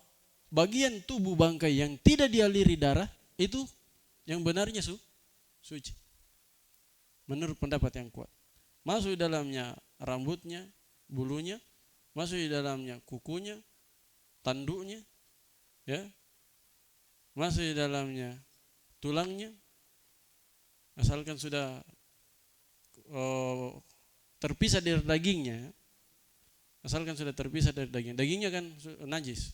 bagian tubuh bangkai yang tidak dialiri darah itu yang benarnya suci. Menurut pendapat yang kuat. Masuk di dalamnya rambutnya, bulunya, masuk di dalamnya kukunya, tanduknya, ya. Masuk di dalamnya tulangnya. Asalkan sudah terpisah dari dagingnya. Asalkan sudah terpisah dari dagingnya. Dagingnya kan najis.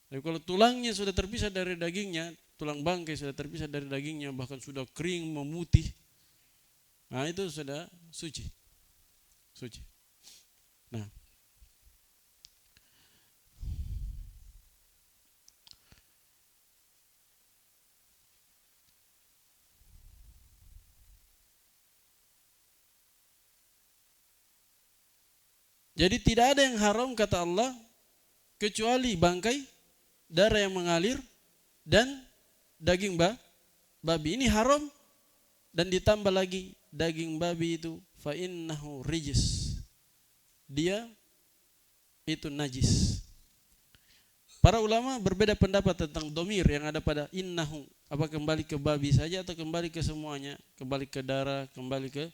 Tapi kalau tulangnya sudah terpisah dari dagingnya, tulang bangkai sudah terpisah dari dagingnya, bahkan sudah kering, memutih, nah itu sudah suci. Nah, jadi tidak ada yang haram kata Allah kecuali bangkai, darah yang mengalir dan daging babi. Ini haram, dan ditambah lagi daging babi itu fa innahu rijis, dia itu najis. Para ulama berbeda pendapat tentang domir yang ada pada innahu, apa kembali ke babi saja atau kembali ke semuanya, kembali ke darah, kembali ke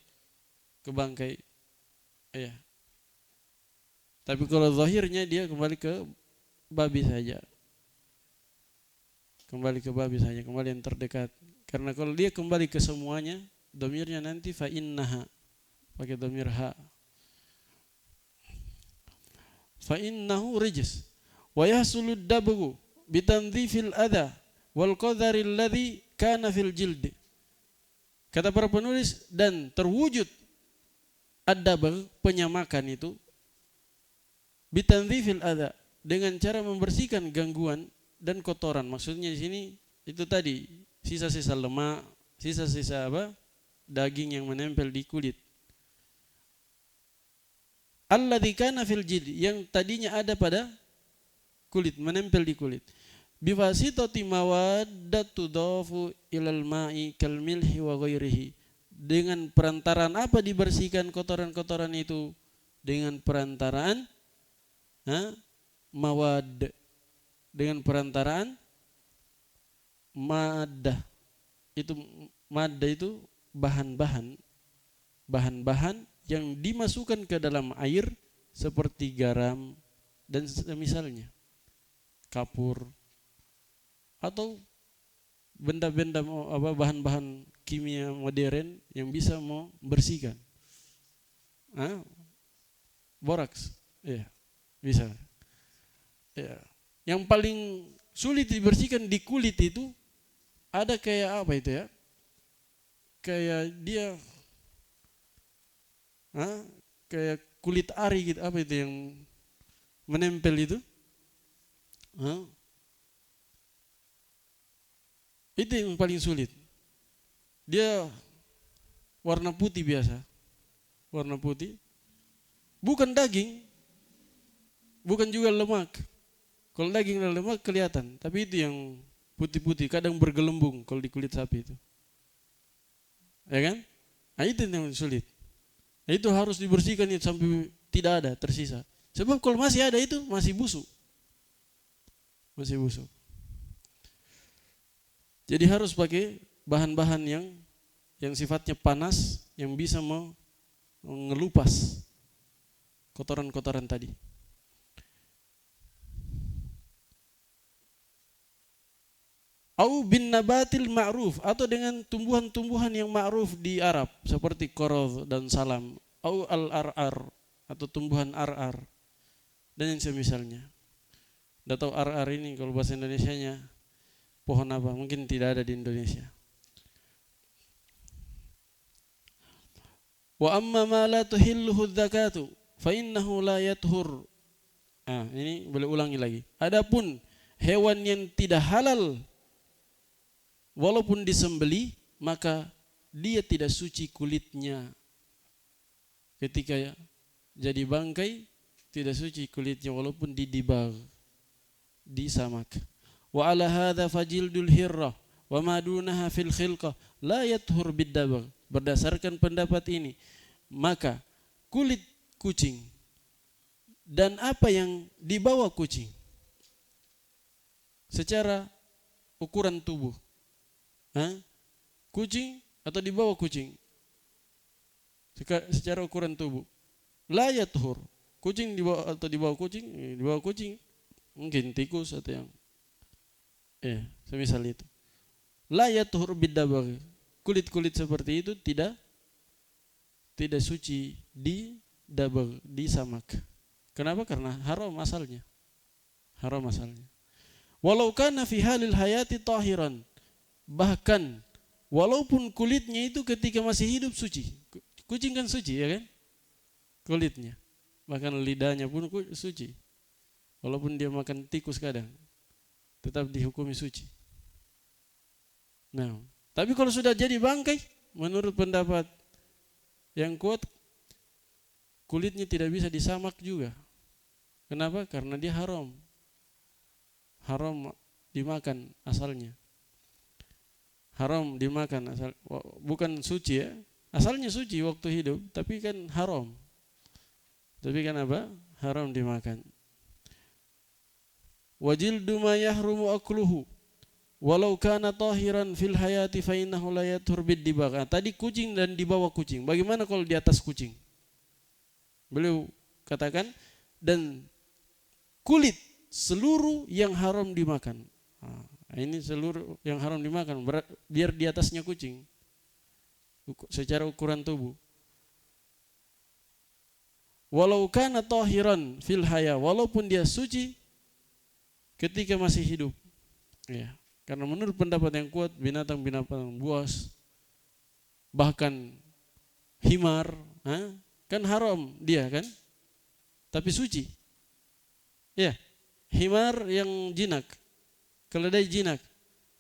bangkai. Ya. Tapi kalau zahirnya dia kembali ke babi saja. Kembali ke babi saja, kembali yang terdekat. Karena kalau dia kembali ke semuanya, domirnya nanti fa innaha, pakai domir ha. Fa innahu rijis wa yahsulu ad-dabghu bitanzifil adha wal qadari alladhi kana fil jild. Kata para penulis, dan terwujud ad-dabgh, penyamakan itu, bitanzifil adha, dengan cara membersihkan gangguan dan kotoran. Maksudnya di sini itu tadi sisa-sisa lemak, sisa-sisa daging yang menempel di kulit. Alladzi kana fil jild, yang tadinya ada pada kulit, menempel di kulit. Bifasitati mawaddat tudafu ilal ma'i kal milhi wa ghairihi. Dengan perantaraan apa dibersihkan kotoran-kotoran itu? Dengan perantaraan mawad, dengan perantaraan maddah. Itu maddah itu bahan-bahan yang dimasukkan ke dalam air seperti garam dan misalnya kapur atau benda-benda bahan-bahan kimia modern yang bisa membersihkan. Boraks, ya, bisa. Ya. Yang paling sulit dibersihkan di kulit itu ada kayak apa itu ya? Kayak dia kayak kulit ari gitu, apa itu yang menempel itu? Itu yang paling sulit. Dia warna putih biasa, warna putih, bukan daging, bukan juga lemak. Kalau daging dan lemak kelihatan, tapi itu yang putih-putih, kadang bergelembung kalau di kulit sapi itu, ya kan? Nah, itu yang sulit. Nah, itu harus dibersihkan sampai tidak ada tersisa. Sebab kalau masih ada itu masih busuk. Masih busuk. Jadi harus pakai bahan-bahan yang sifatnya panas, yang bisa mengelupas kotoran-kotoran tadi. Au bin nabatil ma'ruf, atau dengan tumbuhan-tumbuhan yang ma'ruf di Arab seperti korov dan salam, au al-ar-ar, atau tumbuhan ar-ar dan yang semisalnya. Enggak tahu ar-ar ini kalau bahasa Indonesianya pohon apa? Mungkin tidak ada di Indonesia. Wa amma ma la tuhilluhu dzakatu fa innahu la yathur. Ini boleh ulangi lagi. Adapun hewan yang tidak halal walaupun disembeli, maka dia tidak suci kulitnya. Ketika jadi bangkai, tidak suci kulitnya walaupun didibag, disamak. Wa ala hadza fajildul hirrah wa ma dunaha fil khilqah la yathur bid-dabagh. Berdasarkan pendapat ini, maka kulit kucing dan apa yang dibawa kucing secara ukuran tubuh, kucing atau di bawah kucing secara ukuran tubuh, la yathur, kucing di bawah atau di bawah kucing mungkin tikus atau yang semisal itu, la yathur bid-dabagh, kulit-kulit seperti itu tidak suci di dabagh, di samak. Kenapa? Karena haram asalnya. Walau kana fi halil hayati tahiran, bahkan walaupun kulitnya itu ketika masih hidup suci. Kucing kan suci, ya kan? Kulitnya. Bahkan lidahnya pun suci. Walaupun dia makan tikus kadang, tetap dihukumi suci. Nah, tapi kalau sudah jadi bangkai, menurut pendapat yang kuat, kulitnya tidak bisa disamak juga. Kenapa? Karena dia haram dimakan asalnya. Haram dimakan asal, bukan suci ya. Asalnya suci waktu hidup, tapi kan haram. Tapi kan apa? Haram dimakan. Wajildu ma yahrumu akluhu walau kana tahiran fil hayati fa innahu la yathur bid-dibagh. Tadi kucing dan di bawah kucing. Bagaimana kalau di atas kucing? Beliau katakan dan kulit seluruh yang haram dimakan. Ini seluruh yang haram dimakan biar di atasnya kucing. Secara ukuran tubuh. Walau kana tahiran fil haya, walaupun dia suci ketika masih hidup. Ya, karena menurut pendapat yang kuat binatang-binatang buas, bahkan himar, kan haram dia kan, tapi suci. Ya, himar yang jinak, keledai jinak,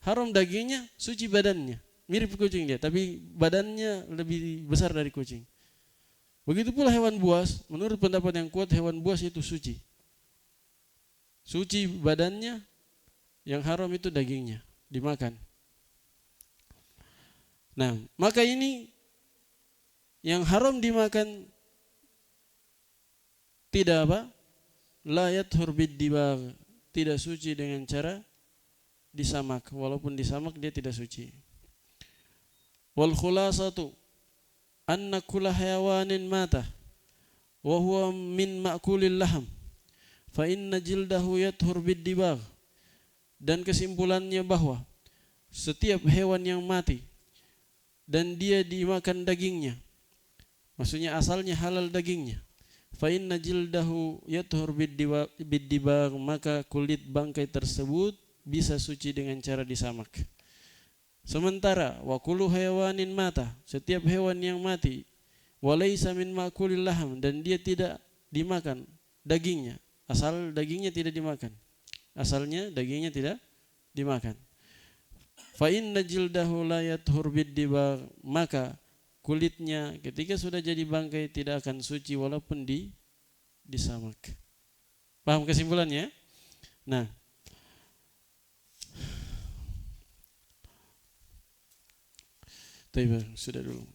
haram dagingnya, suci badannya, mirip kucing dia, tapi badannya lebih besar dari kucing. Begitu pula hewan buas, menurut pendapat yang kuat hewan buas itu suci. Suci badannya, yang haram itu dagingnya, dimakan. Nah, maka ini yang haram dimakan tidak apa? La yathur bid-dibagh, tidak suci dengan cara disamak, walaupun disamak dia tidak suci. Wal khulasatu anna kulla hayawanin mata wa huwa min ma'kulil laham fa inna jildahu yathur bid-dibagh. Dan kesimpulannya bahwa setiap hewan yang mati dan dia dimakan dagingnya, maksudnya asalnya halal dagingnya, fa inna jildahu yathur bid-dibagh, maka kulit bangkai tersebut bisa suci dengan cara disamak. Sementara wa kullu hayawanin mata, setiap hewan yang mati, walaysa min ma'kulil laham, dan dia tidak dimakan dagingnya, asal dagingnya tidak dimakan. Asalnya dagingnya tidak dimakan. Fa inna jildahu la yathur bid-dibagh, maka kulitnya ketika sudah jadi bangkai tidak akan suci walaupun disamak. Paham kesimpulannya? Nah, sudah dulu.